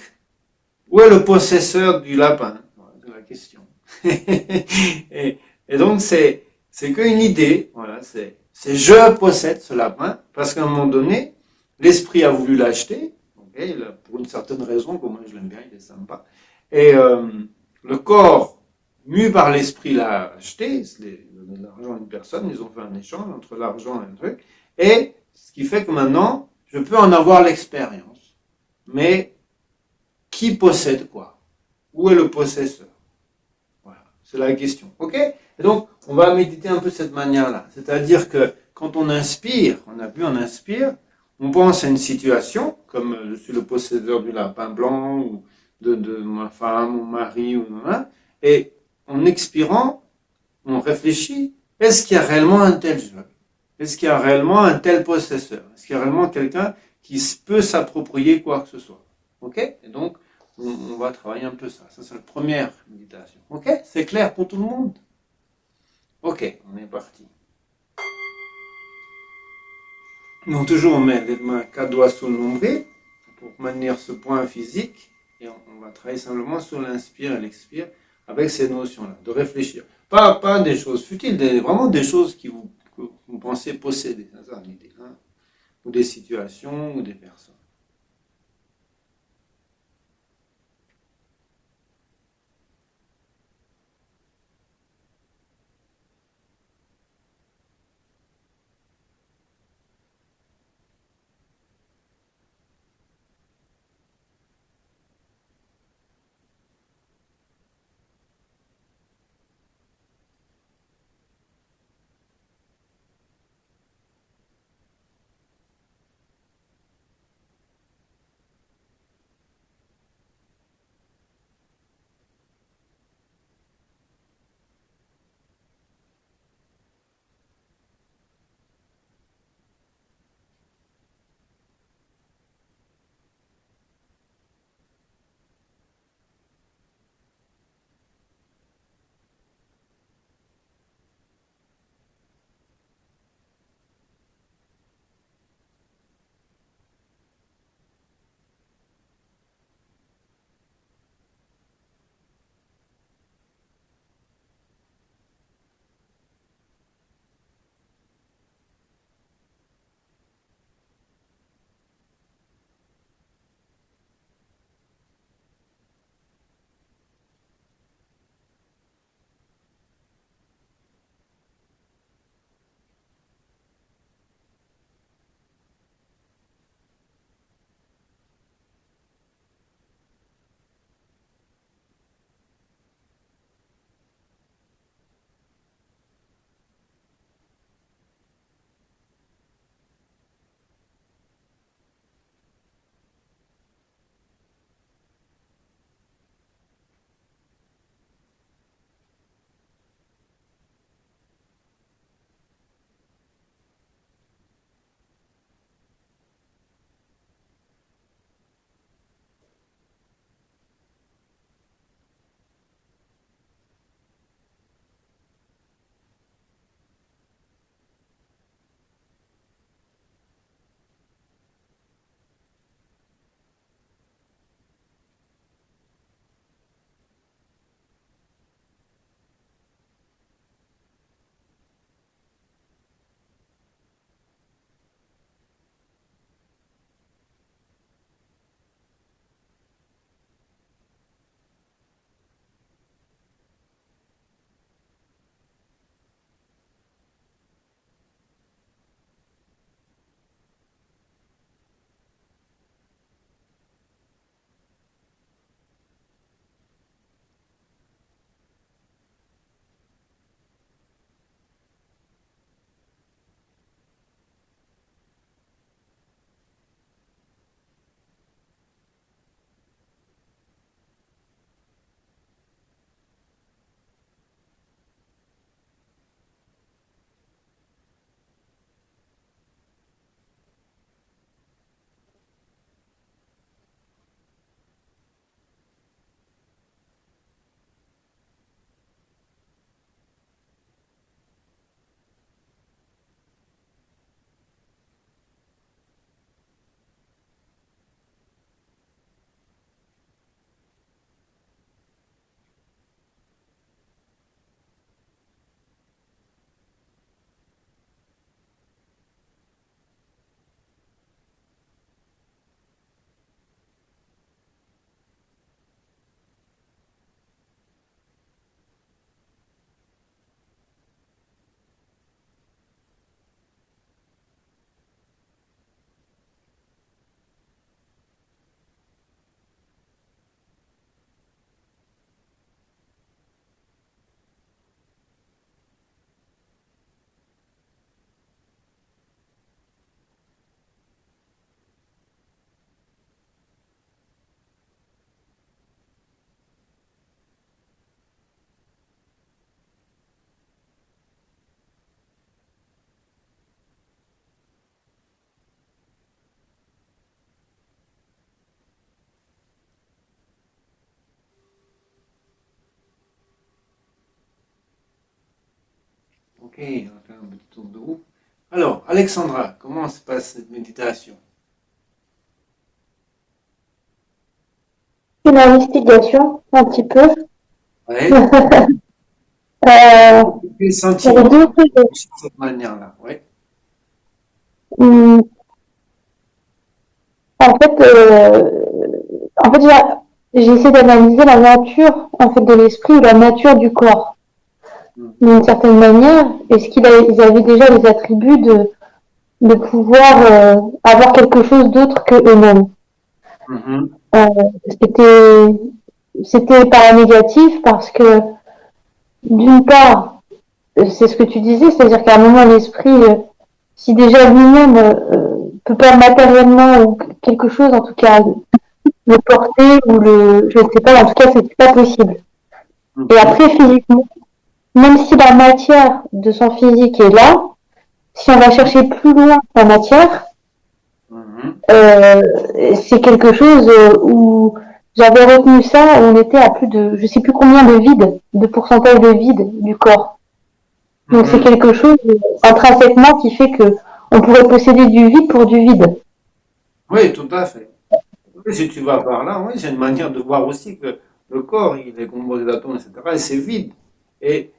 où est le possesseur du lapin? C'est la question. et donc, c'est qu'une idée, voilà, c'est je possède ce lapin, parce qu'à un moment donné, l'esprit a voulu l'acheter, okay, pour une certaine raison, comme moi je l'aime bien, il est sympa, et le corps, mu par l'esprit, l'a acheté, il a donné de l'argent à une personne, ils ont fait un échange entre l'argent et un truc, et ce qui fait que maintenant, je peux en avoir l'expérience. Mais qui possède quoi? Où est le possesseur? Voilà, c'est la question. Ok? Et donc, on va méditer un peu de cette manière-là. C'est-à-dire que quand on inspire, on inspire, on pense à une situation, comme je suis le possédeur du lapin blanc ou de ma femme, mon mari, ou hein, et en expirant, on réfléchit, est-ce qu'il y a réellement un tel je? Est-ce qu'il y a réellement un tel possesseur? Est-ce qu'il y a réellement quelqu'un qui peut s'approprier quoi que ce soit? Ok? Et donc, on va travailler un peu ça. Ça, c'est la première méditation. Ok? C'est clair pour tout le monde? Ok, on est parti. Donc, toujours, on met les mains, 4 doigts sous le nombril pour maintenir ce point physique. Et on va travailler simplement sur l'inspire et l'expire avec ces notions-là, de réfléchir. Pas des choses futiles, vraiment des choses que vous pensez posséder. C'est ça l'idée. Hein? Ou des situations, ou des personnes. Ok, on va faire un petit tour de roue. Alors, Alexandra, comment se passe cette méditation? Une investigation, un petit peu. Ouais. Euh, Quel il y avait sentiment deux quand tu trucs. réfléchis de cette manière-là? Ouais. Hum, En fait, j'ai essayé d'analyser la nature en fait de l'esprit ou la nature du corps Mhm. d'une certaine manière. Est-ce ils avaient déjà les attributs de pouvoir avoir quelque chose d'autre que eux-mêmes? Mhm. Euh, c'était c'était paranégatif parce que d'une part, c'est ce que tu disais, c'est-à-dire qu'à un moment l'esprit, si déjà lui-même peut pas matériellement ou quelque chose en tout cas le porter ou je ne sais pas, en tout cas c'est pas possible. Et Mhm. après physiquement, même si la matière de son physique est là, si on va chercher plus loin la matière, Mhm. euh, c'est quelque chose où j'avais retenu ça, on était à plus de, je sais plus combien de vide, de pourcentage de vide du corps. Donc c'est Mhm. quelque chose intrinsèquement qui fait que on pourrait posséder du vide pour du vide. Oui, tout à fait. Oui, si tu vas par là, oui, c'est une manière de voir aussi que le corps, il est composé d'atomes, etc. Et c'est vide. Et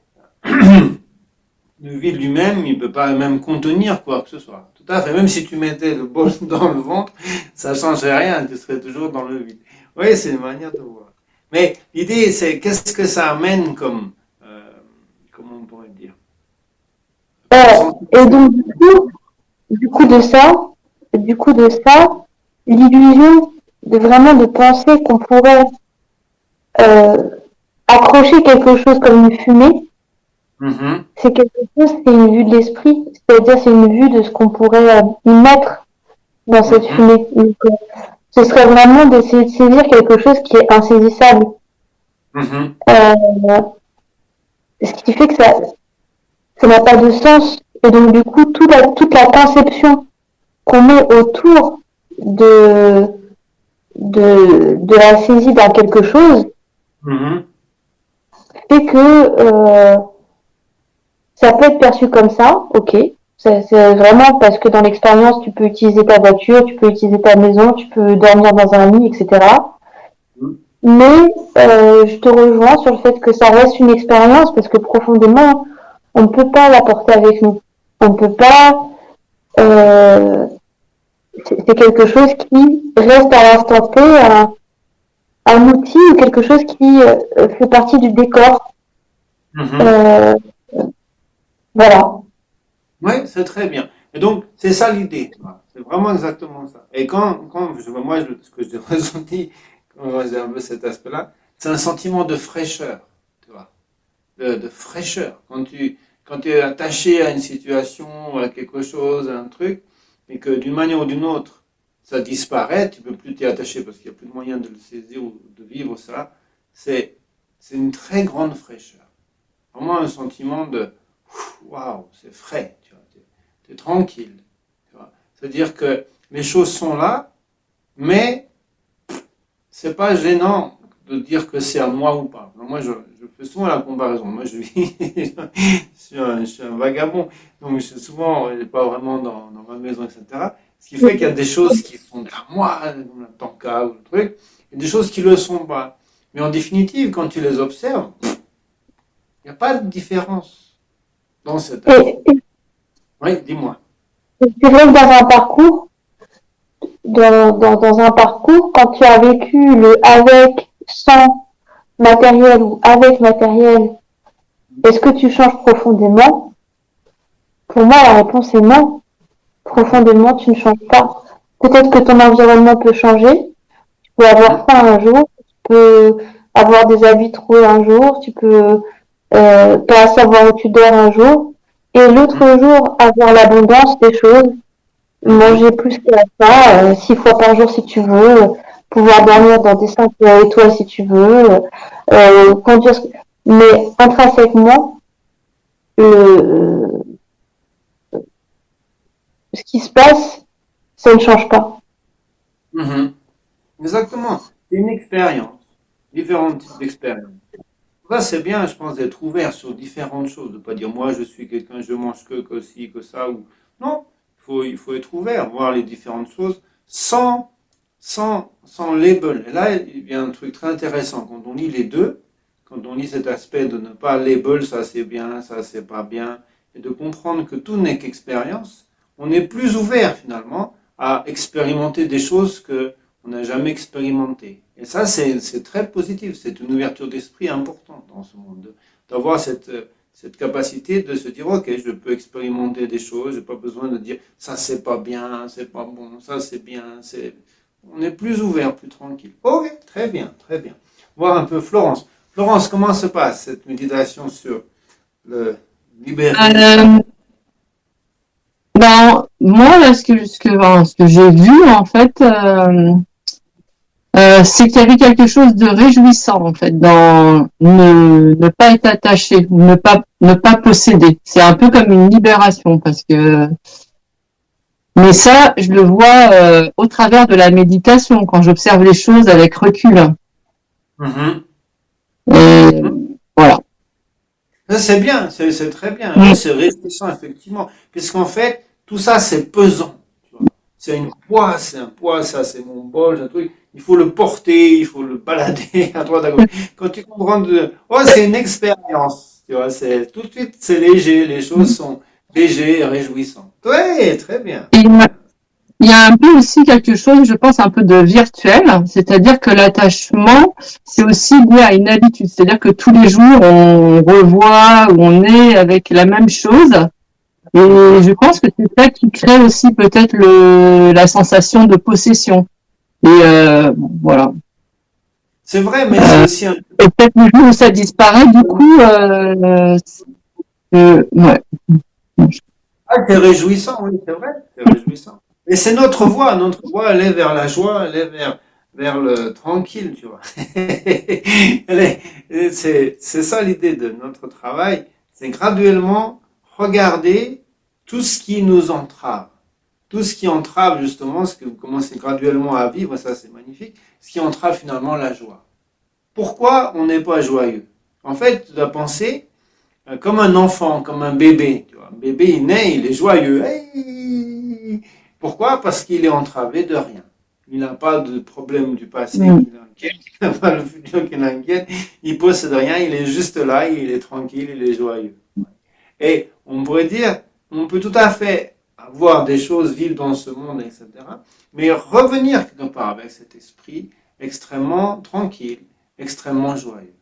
le vide lui-même, il ne peut pas même contenir quoi que ce soit. Tout à fait. Même si tu mettais le bol dans le ventre, ça ne changerait rien. Tu serais toujours dans le vide. Oui, c'est une manière de voir. Mais l'idée, c'est qu'est-ce que ça amène comme, comment on pourrait dire, comme Et sensation. donc du coup de ça, du coup de ça, l'illusion de vraiment de penser qu'on pourrait euh, accrocher quelque chose comme une fumée, Mhm. c'est quelque chose, c'est une vue de l'esprit, c'est-à-dire c'est une vue de ce qu'on pourrait y mettre dans cette Mhm. fumée. Donc, ce serait vraiment d'essayer de saisir quelque chose qui est insaisissable. Mhm. Euh, Ce qui fait que ça n'a pas de sens. Et donc du coup, toute la conception qu'on met autour de, de la saisie dans quelque chose Mhm. fait que ça peut être perçu comme ça, ok. C'est vraiment parce que dans l'expérience, tu peux utiliser ta voiture, tu peux utiliser ta maison, tu peux dormir dans un lit, etc. Mhm. Mais je te rejoins sur le fait que ça reste une expérience parce que profondément, on ne peut pas la porter avec nous. On ne peut pas. Euh, c'est quelque chose qui reste à l'instant T un outil ou quelque chose qui fait partie du décor. Mhm. Euh, voilà. Oui, c'est très bien. Et donc, c'est ça l'idée. Voilà. C'est vraiment exactement ça. Et moi, ce que j'ai ressenti quand j'ai un peu cet aspect-là, c'est un sentiment de fraîcheur, tu vois, de fraîcheur. Quand tu es attaché à une situation, à quelque chose, à un truc, et que d'une manière ou d'une autre, ça disparaît, tu peux plus t'y attacher parce qu'il n'y a plus de moyen de le saisir ou de vivre ça. C'est, c'est une très grande fraîcheur. Vraiment un sentiment de waouh, c'est frais, tu vois, t'es tranquille. Tu vois. C'est-à-dire que les choses sont là, mais c'est pas gênant de dire que c'est à moi ou pas. Moi, je fais souvent la comparaison. Moi, je suis un vagabond, donc je suis souvent, je pas vraiment dans ma maison, etc. Ce qui fait qu'il y a des choses qui sont à moi, comme la tanka ou le truc, et des choses qui le sont pas. Mais en définitive, quand tu les observes, il n'y a pas de différence dans cet aspect. Et Oui, dis-moi. c'est vrai que dans un parcours, quand tu as vécu le avec, sans matériel ou avec matériel, est-ce que tu changes profondément? Pour moi, la réponse est non. Mhm. Profondément, tu ne changes pas. Peut-être que ton environnement peut changer. Tu peux avoir Mhm. faim un jour, tu peux avoir des habits troués un jour, tu peux pas savoir où tu dors un jour, et l'autre jour avoir l'abondance des choses, Mhm. manger plus que la faim, 6 fois par jour si tu veux, pouvoir dormir dans des 5 étoiles si tu veux, conduire. Mais intrinsèquement, le, ce qui se passe, ça ne change pas. Mhm. Exactement. C'est une expérience. Différents types d'expériences. Ça, c'est bien, je pense, d'être ouvert sur différentes choses, de pas dire moi je suis quelqu'un, je mange que ci, que ça, ou non, il faut être ouvert, voir les différentes choses sans, sans label. Et là, il y a un truc très intéressant quand on lit les deux, quand on lit cet aspect de ne pas label, ça c'est bien, ça c'est pas bien, et de comprendre que tout n'est qu'expérience, on est plus ouvert finalement à expérimenter des choses que on n'a jamais expérimenté. Et ça, c'est très positif. C'est une ouverture d'esprit importante dans ce monde. D'avoir cette capacité de se dire, OK, je peux expérimenter des choses, je n'ai pas besoin de dire, ça c'est pas bien, c'est pas bon, ça c'est bien. On est plus ouvert, plus tranquille. OK, très bien, très bien. Voir un peu Florence. Florence, comment se passe cette méditation sur le libérer Euh, moi, là, ce que j'ai vu, en fait, c'est qu'il y avait quelque chose de réjouissant en fait dans ne pas être attaché, ne pas posséder. C'est un peu comme une libération parce que mais ça je le vois au travers de la méditation quand j'observe les choses avec recul. Mhm. Et voilà. C'est bien, c'est très bien. Oui, Mm. c'est réjouissant, effectivement. Puisqu'en fait, tout ça, c'est pesant. Tu vois. C'est un poids, ça, c'est mon bol, c'est un truc. Il faut le porter, il faut le balader à droite, à gauche. Quand tu comprends oh, c'est une expérience. Tu vois, tout de suite, c'est léger, les choses sont légères et réjouissantes. Oui, très bien, Et très bien. il y a un peu aussi quelque chose, je pense, un peu de virtuel, c'est-à-dire que l'attachement, c'est aussi lié à une habitude, c'est-à-dire que tous les jours, on revoit ou on est avec la même chose. Et Mhm. je pense que c'est ça qui crée aussi peut-être la sensation de possession. Et voilà. C'est vrai, mais c'est aussi un... Et peut-être le jour où ça disparaît, du coup, ouais. Ah, c'est réjouissant, oui, c'est vrai, c'est réjouissant. Et c'est notre voie, elle est vers la joie, elle est vers le tranquille, tu vois. C'est ça l'idée de notre travail, c'est graduellement regarder tout ce qui nous entrave. Tout ce qui entrave justement, ce que vous commencez graduellement à vivre, ça c'est magnifique, ce qui entrave finalement la joie. Pourquoi on n'est pas joyeux? En fait, tu dois penser comme un enfant, comme un bébé. Tu vois. Un bébé, il naît, il est joyeux. Hey. Pourquoi? Parce qu'il est entravé de rien. Il n'a pas de problème du passé Mm. qui l'inquiète, il n'a pas le futur qui l'inquiète, il possède rien, il est juste là, il est tranquille, il est joyeux. Et on pourrait dire, on peut tout à fait avoir des choses, vivre dans ce monde, etc. Mais revenir quelque part avec cet esprit extrêmement tranquille, extrêmement joyeux.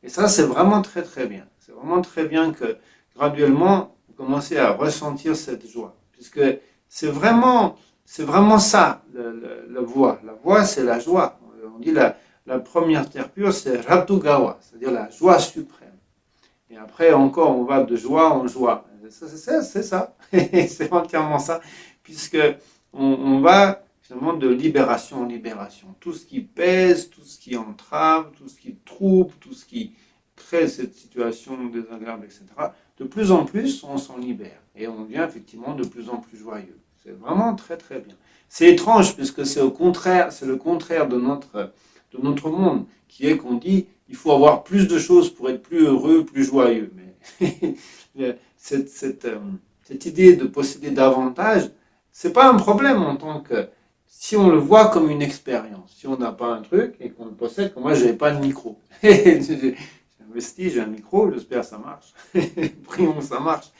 Et ça, c'est vraiment très très bien. C'est vraiment très bien que graduellement, vous commencez à ressentir cette joie. Puisque c'est vraiment ça, la voie. La voie, c'est la joie. On dit la première terre pure, c'est Ratugawa, c'est-à-dire la joie suprême. Et après, encore, on va de joie en joie. C'est ça. C'est entièrement ça. Puisque on va finalement de libération en libération. Tout ce qui pèse, tout ce qui entrave, tout ce qui trouble, tout ce qui crée cette situation désagréable, etc. De plus en plus, on s'en libère. Et on devient effectivement de plus en plus joyeux. C'est vraiment très très bien. C'est étrange puisque c'est au contraire, c'est le contraire de notre monde, qui est qu'on dit il faut avoir plus de choses pour être plus heureux, plus joyeux. Mais cette idée de posséder davantage, c'est pas un problème en tant que si on le voit comme une expérience. Si on n'a pas un truc et qu'on le possède, comme moi, je n'avais pas de micro. J'ai investi, j'ai un micro, j'espère que ça marche. Prions que ça marche.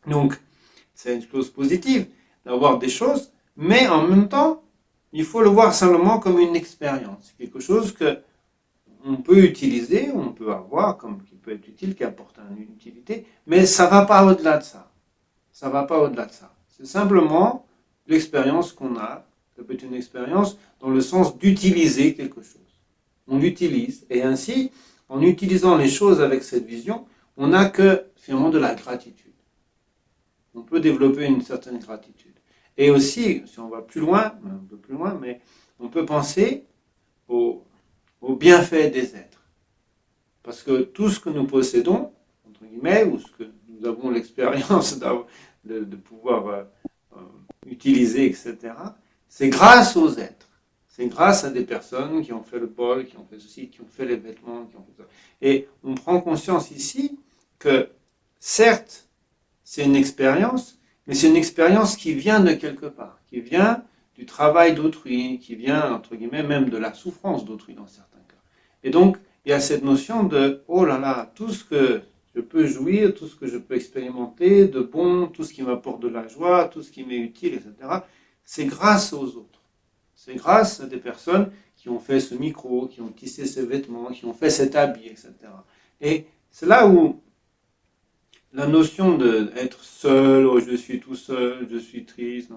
Donc, c'est une chose positive d'avoir des choses, mais en même temps, il faut le voir simplement comme une expérience. Quelque chose que on peut utiliser, on peut avoir, comme qui peut être utile, qui apporte une utilité, mais ça ne va pas au-delà de ça. Ça ne va pas au-delà de ça. C'est simplement l'expérience qu'on a. Ça peut être une expérience dans le sens d'utiliser quelque chose. On l'utilise, et ainsi, en utilisant les choses avec cette vision, on n'a que finalement de la gratitude. On peut développer une certaine gratitude. Et aussi, si on va plus loin, un peu plus loin, mais on peut penser au bienfait des êtres. Parce que tout ce que nous possédons, entre guillemets, ou ce que nous avons l'expérience de pouvoir utiliser, etc., c'est grâce aux êtres. c'est grâce à des personnes qui ont fait le bol, qui ont fait ceci, qui ont fait les vêtements, qui ont fait ça. Et on prend conscience ici que, certes, c'est une expérience, mais c'est une expérience qui vient de quelque part, qui vient du travail d'autrui, qui vient, entre guillemets, même de la souffrance d'autrui dans certains cas. Et donc, il y a cette notion de, oh là là, tout ce que je peux jouir, tout ce que je peux expérimenter de bon, tout ce qui m'apporte de la joie, tout ce qui m'est utile, etc., c'est grâce aux autres. C'est grâce à des personnes qui ont fait ce micro, qui ont tissé ces vêtements, qui ont fait cet habit, etc. Et c'est là où la notion d'être seul, oh, je suis tout seul, je suis triste,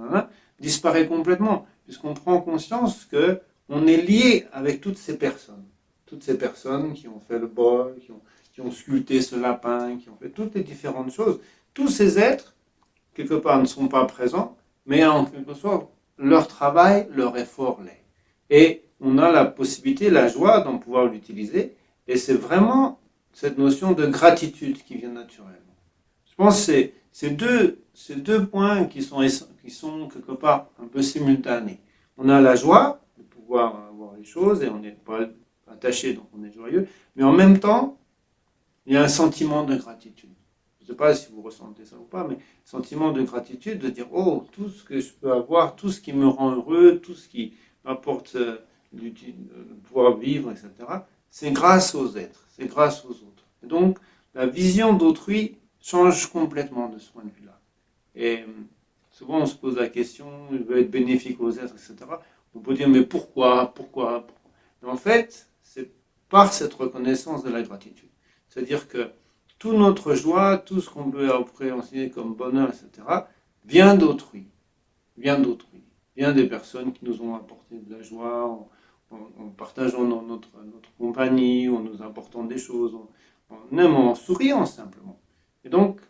disparaît complètement, puisqu'on prend conscience que on est lié avec toutes ces personnes qui ont fait le bol, qui ont sculpté ce lapin, qui ont fait toutes les différentes choses. Tous ces êtres, quelque part, ne sont pas présents, mais en quelque sorte, leur travail, leur effort l'est. Et on a la possibilité, la joie d'en pouvoir l'utiliser, et c'est vraiment cette notion de gratitude qui vient naturellement. Je pense que c'est deux points qui sont quelque part un peu simultanés. On a la joie de pouvoir voir les choses et on n'est pas attaché, donc on est joyeux, mais en même temps, il y a un sentiment de gratitude. Je ne sais pas si vous ressentez ça ou pas, mais sentiment de gratitude, de dire, oh, tout ce que je peux avoir, tout ce qui me rend heureux, tout ce qui m'apporte de pouvoir vivre, etc., c'est grâce aux êtres, c'est grâce aux autres. Et donc, la vision d'autrui change complètement de ce point de vue-là. Et souvent, on se pose la question, je veux être bénéfique aux êtres, etc. On peut dire, mais pourquoi? Mais en fait, c'est par cette reconnaissance de la gratitude. C'est-à-dire que toute notre joie, tout ce qu'on peut appréhender comme bonheur, etc., vient d'autrui. Vient des personnes qui nous ont apporté de la joie en partageant notre compagnie, en nous apportant des choses, en souriant simplement. Et donc,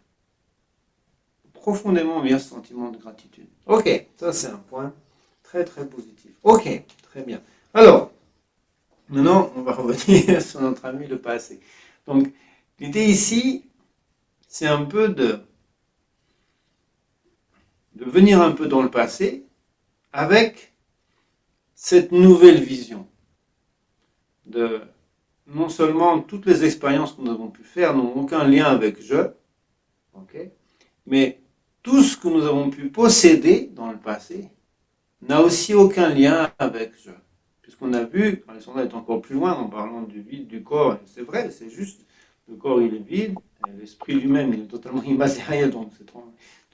profondément vient ce sentiment de gratitude. Ok, ça c'est un point très très positif. Ok, très bien. Alors, maintenant on va revenir sur notre ami le passé. Donc, l'idée ici, c'est un peu de venir un peu dans le passé avec cette nouvelle vision de non seulement toutes les expériences que nous avons pu faire n'ont aucun lien avec je, ok, mais tout ce que nous avons pu posséder dans le passé n'a aussi aucun lien avec je. Puisqu'on a vu, Alexandra est encore plus loin en parlant du vide du corps, c'est vrai, c'est juste, le corps il est vide, l'esprit lui-même il est totalement immatériel, donc de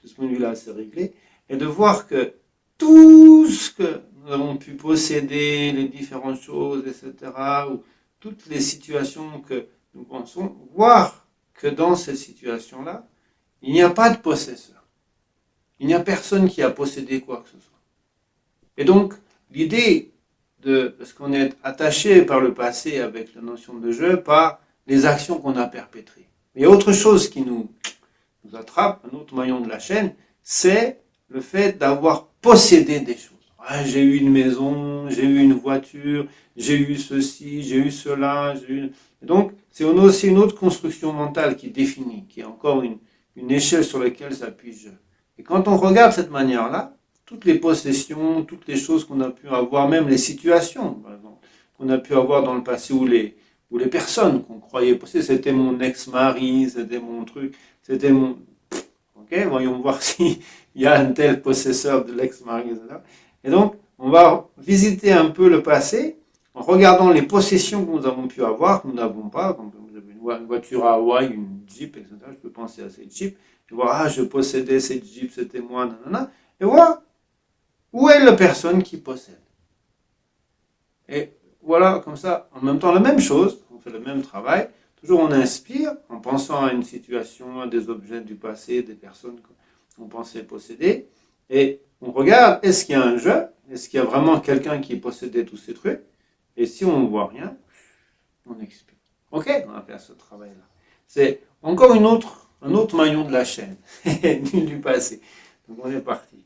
ce point de vue-là c'est réglé, et de voir que tout ce que nous avons pu posséder, les différentes choses, etc., ou toutes les situations que nous pensons, voir que dans cette situation-là, il n'y a pas de possesseur. Il n'y a personne qui a possédé quoi que ce soit. Et donc, l'idée parce qu'on est attaché par le passé avec la notion de jeu, par les actions qu'on a perpétrées. Mais il y a autre chose qui nous attrape, un autre maillon de la chaîne, c'est le fait d'avoir possédé des choses. Ah, j'ai eu une maison, j'ai eu une voiture, j'ai eu ceci, j'ai eu cela, j'ai eu... Et donc, c'est aussi une autre construction mentale qui définit, qui est encore une échelle sur laquelle s'appuie je. Et quand on regarde cette manière-là, toutes les possessions, toutes les choses qu'on a pu avoir, même les situations, par exemple, qu'on a pu avoir dans le passé, ou les personnes qu'on croyait posséder, c'était mon ex-mari, c'était mon truc, c'était mon... Ok, voyons voir s'il y a un tel possesseur de l'ex-mari, etc. Et donc, on va visiter un peu le passé en regardant les possessions que nous avons pu avoir, que nous n'avons pas. Comme vous avez une voiture à Hawaï, une Jeep, etc. Je peux penser à cette Jeep. Et voir, ah, je possédais cette Jeep, c'était moi, nanana. Et voir où est la personne qui possède. Et voilà, comme ça, en même temps, la même chose, on fait le même travail. Toujours on inspire en pensant à une situation, à des objets du passé, des personnes qu'on pensait posséder. Et on regarde, est-ce qu'il y a un jeu? Est-ce qu'il y a vraiment quelqu'un qui possédait tous ces trucs? Et si on ne voit rien, on expire. Ok, on va faire ce travail-là. C'est encore un autre maillon de la chaîne du passé. Donc on est parti.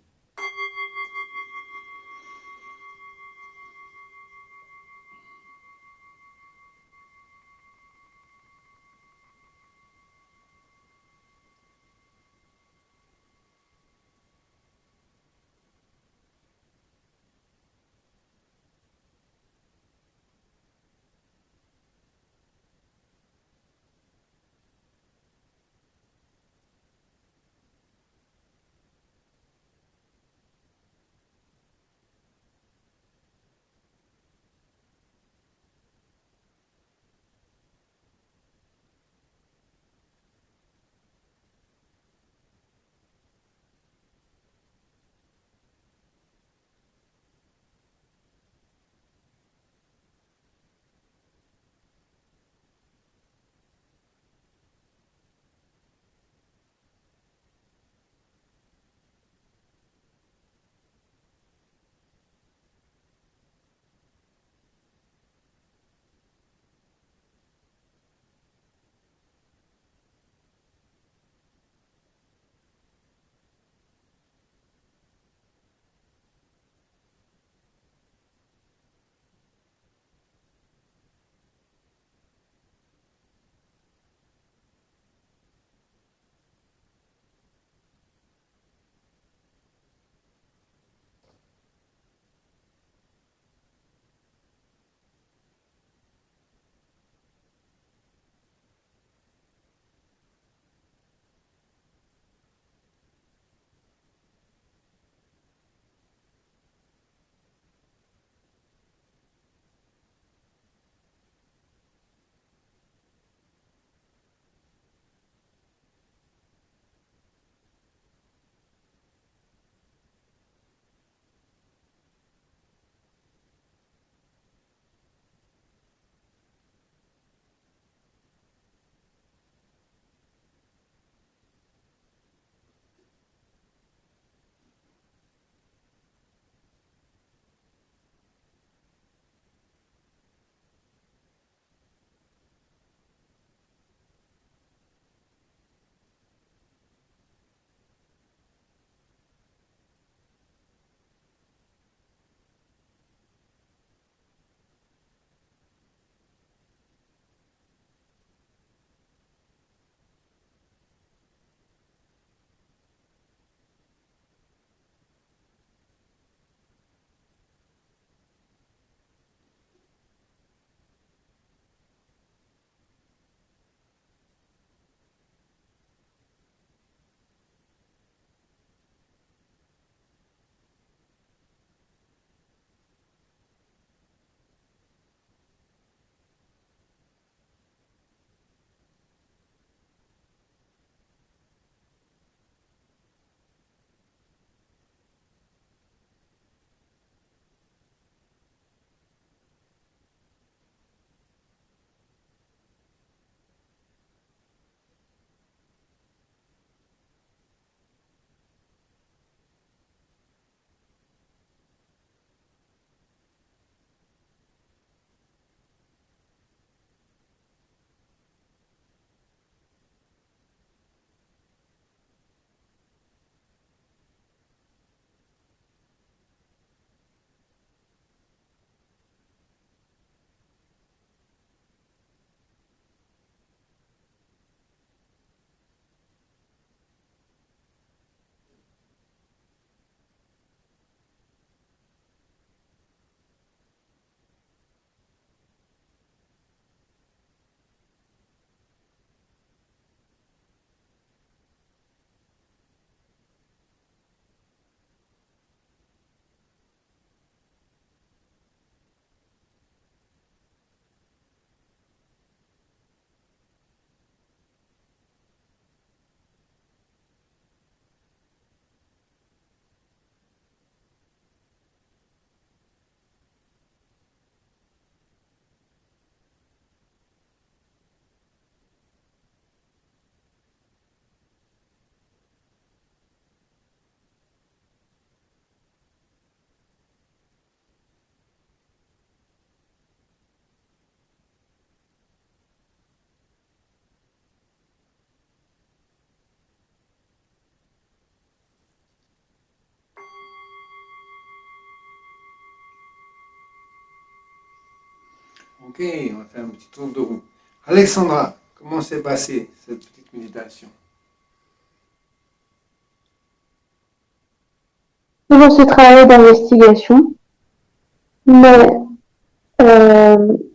Ok, on va faire un petit tour de roue. Alexandra, comment s'est passée cette petite méditation? Toujours ce travail d'investigation, mais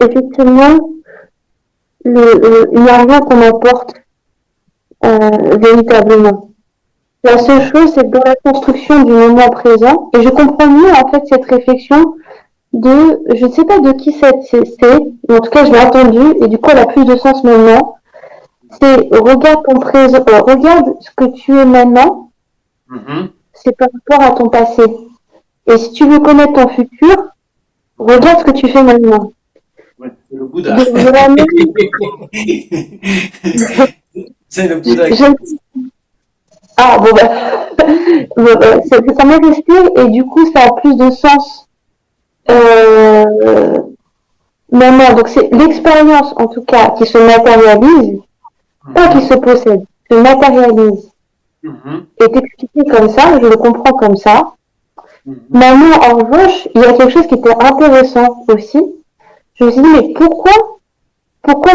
effectivement, il n'y a rien qu'on emporte véritablement. La seule chose, c'est dans la construction du moment présent, et je comprends mieux en fait cette réflexion je ne sais pas de qui c'est, mais en tout cas je l'ai entendu, et du coup elle a plus de sens maintenant. C'est regarde ton présent, regarde ce que tu es maintenant, Mhm. c'est par rapport à ton passé. Et si tu veux connaître ton futur, regarde ce que tu fais maintenant. Ouais, c'est le Bouddha. Donc vraiment, C'est le Bouddha. ah bon bah, ça m'est resté et du coup ça a plus de sens maintenant. Donc c'est l'expérience en tout cas qui se matérialise, pas qui se possède, se matérialise. Mhm. Est expliqué comme ça, je le comprends comme ça. Mhm. Maintenant, en revanche, il y a quelque chose qui était intéressant aussi. Je me suis dit, mais pourquoi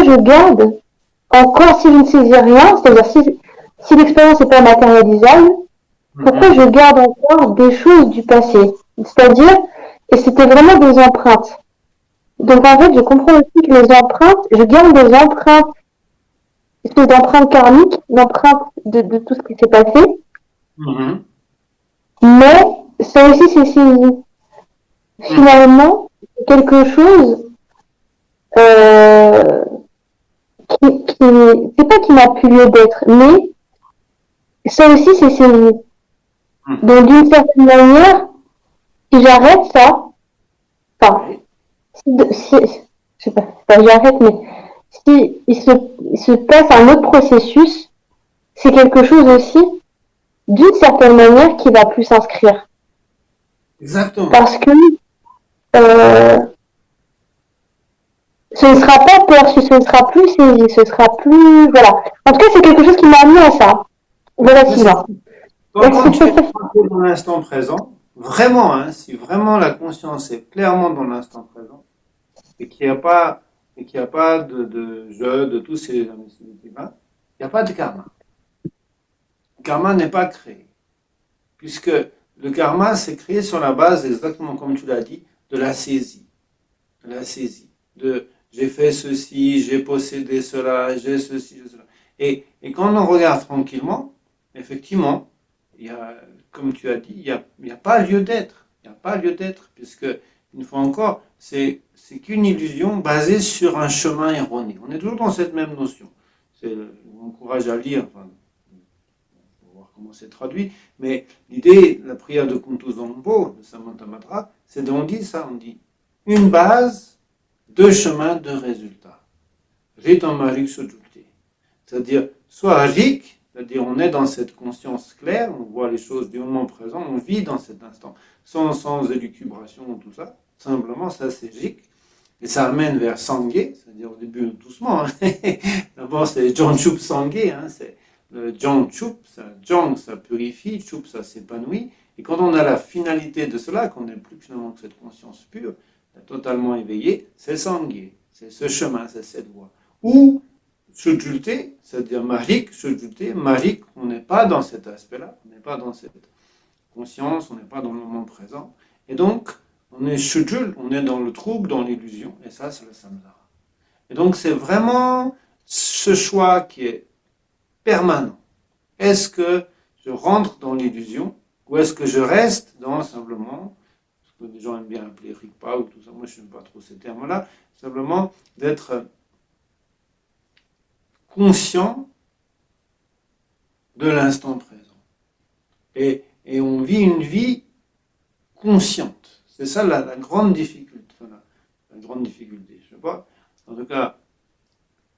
je garde encore si je ne saisis rien, c'est-à-dire si l'expérience n'est pas matérialisable, pourquoi Mhm. je garde encore des choses du passé? C'est-à-dire, et c'était vraiment des empreintes. Donc en fait, je comprends aussi que les empreintes, je garde des empreintes, espèce d'empreintes karmiques, d'empreintes de tout ce qui s'est passé, Mhm. mais ça aussi c'est saisi. Mhm. Finalement, quelque chose euh, c'est pas qui n'a plus lieu d'être, mais ça aussi c'est saisi. Mhm. Donc d'une certaine manière, si j'arrête ça, enfin, Oui. je sais pas j'arrête, mais si il se passe un autre processus, c'est quelque chose aussi, d'une certaine manière, qui va plus s'inscrire. Exactement. Parce que euh, ce ne sera pas perçu, ce ne sera plus saisi, ce sera plus... Voilà. En tout cas, c'est quelque chose qui m'a amené à ça. Voilà, Mais c'est Sylvain. quand tu es dans l'instant présent, vraiment, hein, si vraiment la conscience est clairement dans l'instant présent, et qu'il n'y a pas, et qu'il n'y a pas de jeu, de tous ces là, il n'y a pas de karma. Le karma n'est pas créé, puisque le karma s'est créé sur la base, exactement comme tu l'as dit, de la saisie. De la saisie. De j'ai fait ceci, j'ai possédé cela, j'ai ceci, j'ai cela. Et quand on regarde tranquillement, effectivement, il y a, comme tu as dit, il y a pas lieu d'être. Il n'y a pas lieu d'être, puisque, une fois encore, c'est qu'une illusion basée sur un chemin erroné. On est toujours dans cette même notion. Je vous encourage à lire, enfin, on va voir comment c'est traduit, mais l'idée, la prière de Kuntuzombo, de Samantha Matra, c'est on dit ça, on dit une base, deux chemins, deux résultats. Ritamari Sojukti. C'est-à-dire, soit Rik, c'est-à-dire on est dans cette conscience claire, on voit les choses du moment présent, on vit dans cet instant, sans élucubration, tout ça. Simplement, ça c'est Rik. Et ça amène vers Sangé, c'est-à-dire au début doucement. Hein. D'abord, c'est John Chup Sangé, hein, c'est le John Chup, Jong ça purifie, Chup ça s'épanouit. Et quand on a la finalité de cela, qu'on n'est plus finalement que cette conscience pure, totalement éveillée, c'est Sangé, c'est ce chemin, c'est cette voie. Ou Sujulté, c'est-à-dire Marik, Sujulté, Marik, on n'est pas dans cet aspect-là, on n'est pas dans cette conscience, on n'est pas dans le moment présent. Et donc, on est shujul, on est dans le trouble, dans l'illusion, et ça, c'est le samsara. Et donc, c'est vraiment ce choix qui est permanent. Est-ce que je rentre dans l'illusion, ou est-ce que je reste dans simplement, ce que les gens aiment bien appeler rikpa ou tout ça, moi je n'aime pas trop ces termes-là, simplement d'être conscient de l'instant présent. Et on vit une vie consciente. C'est ça la grande difficulté. Enfin, la grande difficulté, je sais pas. En tout cas,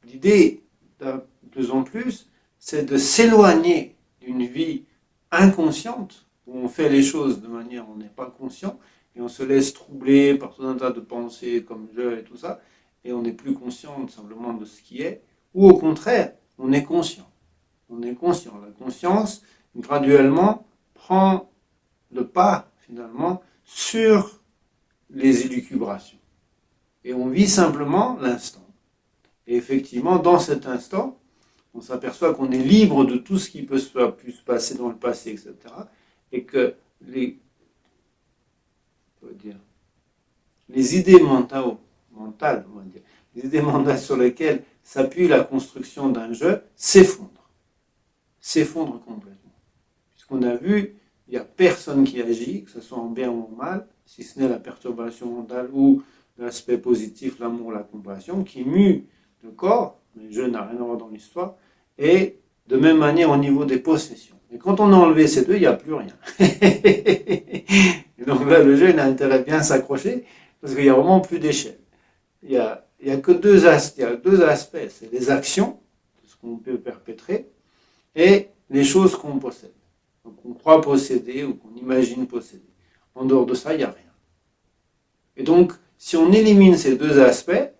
l'idée, de plus en plus, c'est de s'éloigner d'une vie inconsciente, où on fait les choses de manière où on n'est pas conscient, et on se laisse troubler par tout un tas de pensées comme je et tout ça, et on n'est plus conscient simplement de ce qui est, ou au contraire, on est conscient. On est conscient. La conscience, graduellement, prend le pas, finalement, sur les élucubrations. Et on vit simplement l'instant. Et effectivement, dans cet instant, on s'aperçoit qu'on est libre de tout ce qui peut se passer dans le passé, etc. Et que les idées mentales, on va dire, les idées mentales sur lesquelles s'appuie la construction d'un jeu s'effondrent complètement. Puisqu'on a vu, il n'y a personne qui agit, que ce soit en bien ou en mal, si ce n'est la perturbation mentale ou l'aspect positif, l'amour, la compassion, qui mue le corps, mais le jeu n'a rien à voir dans l'histoire, et de même manière au niveau des possessions. Et quand on a enlevé ces deux, il n'y a plus rien. Et donc là, le jeu, il a intérêt à bien s'accrocher, parce qu'il n'y a vraiment plus d'échelle. Il y a que deux aspects, c'est les actions, ce qu'on peut perpétrer, et les choses qu'on possède. Donc on croit posséder ou qu'on imagine posséder. En dehors de ça, il n'y a rien. Et donc, si on élimine ces deux aspects,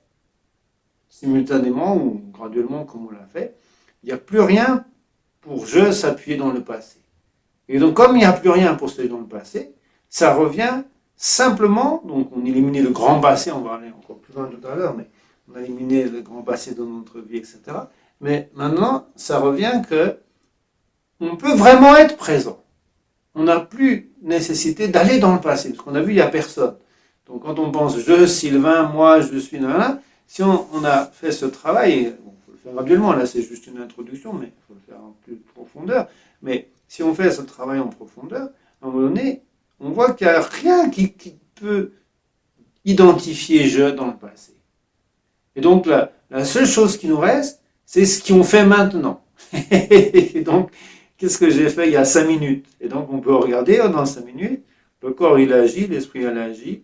simultanément ou graduellement comme on l'a fait, il n'y a plus rien pour je s'appuyer dans le passé. Et donc, comme il n'y a plus rien pour s'appuyer dans le passé, ça revient simplement, donc on éliminait le grand passé, on va aller encore plus loin tout à l'heure, mais on a éliminé le grand passé de notre vie, etc. Mais maintenant, ça revient que on peut vraiment être présent. On n'a plus nécessité d'aller dans le passé, parce qu'on a vu, il n'y a personne. Donc quand on pense je, Sylvain, moi, je suis, là, si on a fait ce travail, il faut le faire graduellement, là c'est juste une introduction, mais il faut le faire en plus profondeur, mais si on fait ce travail en profondeur, à un moment donné, on voit qu'il n'y a rien qui peut identifier je dans le passé. Et donc la seule chose qui nous reste, c'est ce qu'on fait maintenant. Et donc, qu'est-ce que j'ai fait il y a 5 minutes? Et donc on peut regarder dans 5 minutes, le corps il agit, l'esprit il agit,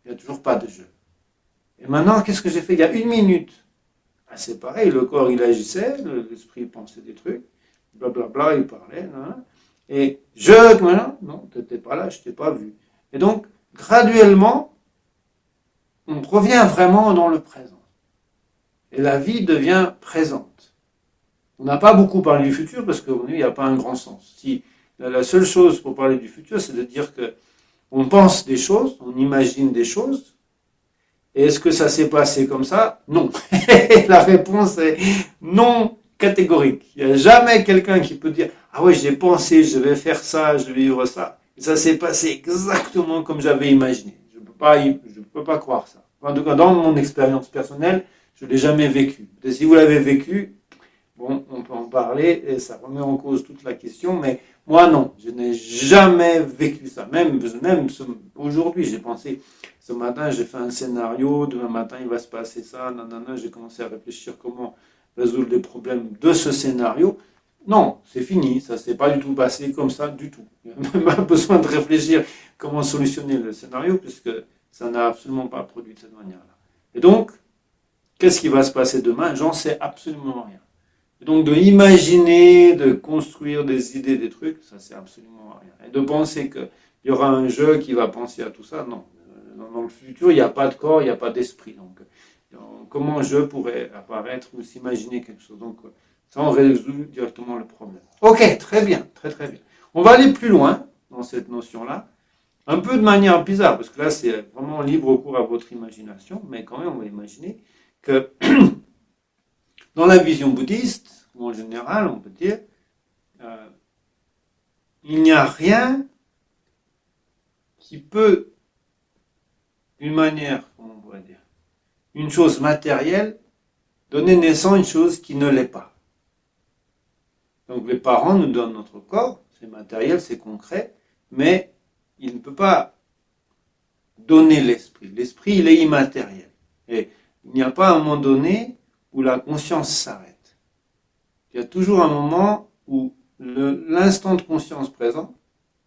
il n'y a toujours pas de jeu. Et maintenant, qu'est-ce que j'ai fait il y a 1 minute? Ah, c'est pareil, le corps il agissait, l'esprit pensait des trucs, blablabla, il parlait, là, et voilà, non, tu n'étais pas là, je ne t'ai pas vu. Et donc, graduellement, on revient vraiment dans le présent. Et la vie devient présente. On n'a pas beaucoup parlé du futur parce qu'aujourd'hui, il n'y a pas un grand sens. Si la seule chose pour parler du futur, c'est de dire que on pense des choses, on imagine des choses. Et est-ce que ça s'est passé comme ça? Non. La réponse est non catégorique. Il n'y a jamais quelqu'un qui peut dire « Ah ouais, j'ai pensé, je vais faire ça, je vais vivre ça. » Et ça s'est passé exactement comme j'avais imaginé. Je ne peux pas croire ça. En tout cas, dans mon expérience personnelle, je ne l'ai jamais vécu. Et si vous l'avez vécu, bon, on peut en parler et ça remet en cause toute la question, mais moi non, je n'ai jamais vécu ça. Même aujourd'hui, j'ai pensé, ce matin j'ai fait un scénario, demain matin il va se passer ça, nanana, j'ai commencé à réfléchir comment résoudre les problèmes de ce scénario. Non, c'est fini, ça ne s'est pas du tout passé comme ça du tout. Il n'y a même pas besoin de réfléchir comment solutionner le scénario, puisque ça n'a absolument pas produit de cette manière-là. Et donc, qu'est-ce qui va se passer demain? J'en sais absolument rien. Et donc de imaginer, de construire des idées, des trucs, ça c'est absolument rien. Et de penser qu'il y aura un jeu qui va penser à tout ça, non. Dans le futur, il n'y a pas de corps, il n'y a pas d'esprit. Donc comment un jeu pourrait apparaître ou s'imaginer quelque chose? Donc ça, on résout directement le problème. Ok, très bien, très très bien. On va aller plus loin dans cette notion-là, un peu de manière bizarre, parce que là c'est vraiment libre cours à votre imagination, mais quand même on va imaginer que dans la vision bouddhiste, ou en général, on peut dire, il n'y a rien qui peut, d'une manière, comment on pourrait dire, une chose matérielle, donner naissance à une chose qui ne l'est pas. Donc les parents nous donnent notre corps, c'est matériel, c'est concret, mais il ne peut pas donner l'esprit. L'esprit, il est immatériel. Et il n'y a pas un moment donné où la conscience s'arrête. Il y a toujours un moment où l'instant de conscience présent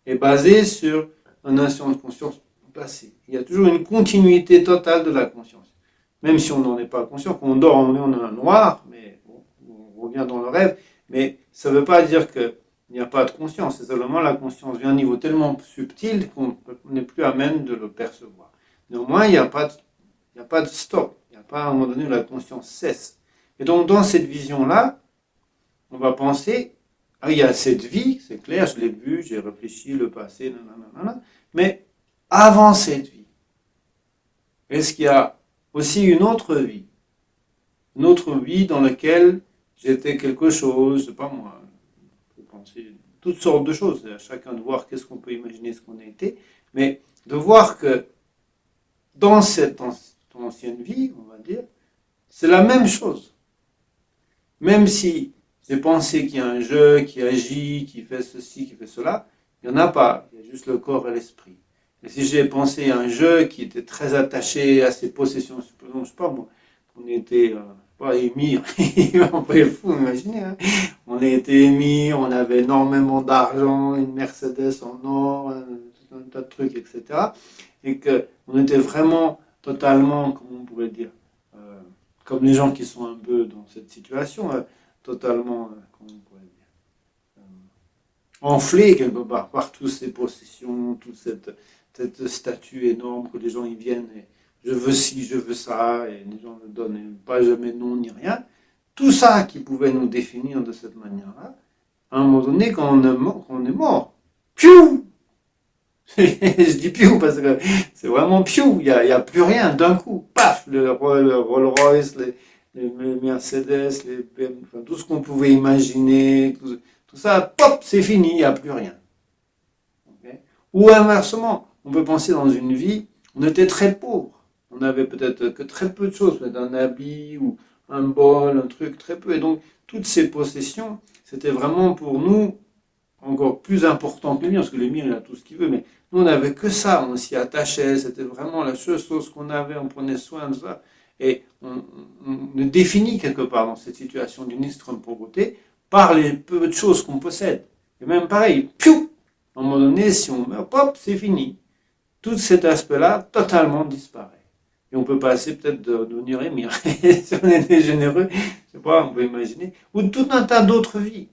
est basé sur un instant de conscience passé. Il y a toujours une continuité totale de la conscience. Même si on n'en est pas conscient, quand on dort, on est en un noir, mais bon, on revient dans le rêve, mais ça ne veut pas dire qu'il n'y a pas de conscience, c'est seulement la conscience vient à un niveau tellement subtil qu'on n'est plus à même de le percevoir. Néanmoins, il n'y a pas de stop, il n'y a pas à un moment donné où la conscience cesse. Et donc dans cette vision-là, on va penser, ah, il y a cette vie, c'est clair, je l'ai vu, j'ai réfléchi, le passé, nanana, mais avant cette vie, est-ce qu'il y a aussi une autre vie. Une autre vie dans laquelle j'étais quelque chose, je sais pas moi, on peut penser toutes sortes de choses, c'est à chacun de voir qu'est-ce qu'on peut imaginer ce qu'on a été, mais de voir que dans cette ancienne vie, on va dire, c'est la même chose. Même si j'ai pensé qu'il y a un jeu qui agit, qui fait ceci, qui fait cela, il n'y en a pas, il y a juste le corps et l'esprit. Et si j'ai pensé à un jeu qui était très attaché à ses possessions, je sais pas moi, on était pas émir, on peut fou imaginer, hein. On était émir, on avait énormément d'argent, une Mercedes en or, tout un tas de trucs, etc. Et que on était vraiment totalement, comment on pourrait dire, comme les gens qui sont un peu dans cette situation, totalement, comment on pourrait dire, enflés quelque part par toutes ces possessions, toute cette statue énorme que les gens y viennent et je veux ci, je veux ça, et les gens ne donnent pas jamais non ni rien. Tout ça qui pouvait nous définir de cette manière-là, à un moment donné, quand on est mort, piou. Je dis piou parce que c'est vraiment piou, il y a plus rien d'un coup, paf, le Rolls-Royce, les Mercedes, les BMW, enfin, tout ce qu'on pouvait imaginer, tout ça, pop, c'est fini, il n'y a plus rien. Okay. Ou inversement, on peut penser dans une vie, on était très pauvre, on n'avait peut-être que très peu de choses, peut-être un habit ou un bol, un truc, très peu, et donc toutes ces possessions, c'était vraiment pour nous encore plus important que l'émir, parce que l'émir il a tout ce qu'il veut, mais nous on n'avait que ça, on s'y attachait, c'était vraiment la seule chose qu'on avait, on prenait soin de ça, et on est défini quelque part dans cette situation d'une extrême pauvreté par les peu de choses qu'on possède. Et même pareil, piou, à un moment donné, si on meurt, pop, c'est fini. Tout cet aspect-là totalement disparaît. Et on peut passer peut-être de devenir émir, si on était généreux, je sais pas, on peut imaginer, ou tout un tas d'autres vies.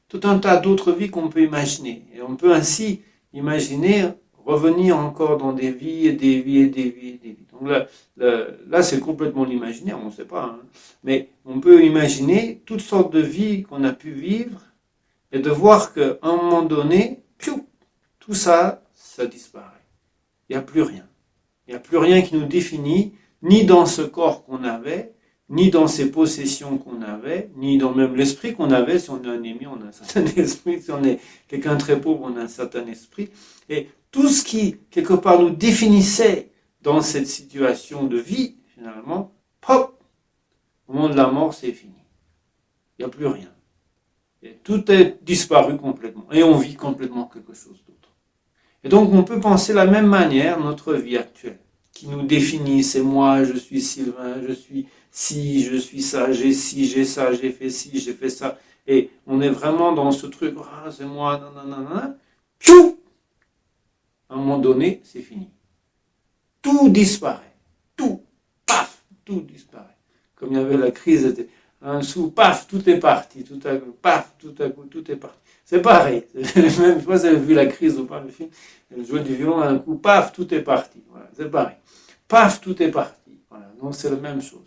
Tout un tas d'autres vies qu'on peut imaginer. Et on peut ainsi imaginer revenir encore dans des vies et des vies et des vies et des vies. Donc là c'est complètement l'imaginaire, on ne sait pas. Hein. Mais on peut imaginer toutes sortes de vies qu'on a pu vivre et de voir qu'à un moment donné, piou, tout ça, ça disparaît. Il n'y a plus rien. Il n'y a plus rien qui nous définit, ni dans ce corps qu'on avait, ni dans ces possessions qu'on avait, ni dans même l'esprit qu'on avait. Si on est un émis, on a un certain esprit. Si on est quelqu'un de très pauvre, on a un certain esprit. Et tout ce qui, quelque part, nous définissait dans cette situation de vie, finalement, hop, au moment de la mort, c'est fini. Il n'y a plus rien. Et tout est disparu complètement. Et on vit complètement quelque chose d'autre. Et donc, on peut penser de la même manière notre vie actuelle, qui nous définit. C'est moi, je suis Sylvain, je suis si, je suis ça, j'ai ci, j'ai ça, j'ai fait ci, j'ai fait ça. Et on est vraiment dans ce truc, ah, c'est moi, nanana. Piou! À un moment donné, c'est fini. Tout disparaît. Tout, paf, tout disparaît. Comme il y avait la crise, un sou, paf, tout est parti. Tout à coup, paf, tout à coup, tout est parti. C'est pareil. Même fois, vous avez vu la crise ou pas, le film, elle jouait du violon, un coup, paf, tout est parti. Voilà, c'est pareil. Paf, tout est parti. Voilà, donc c'est la même chose.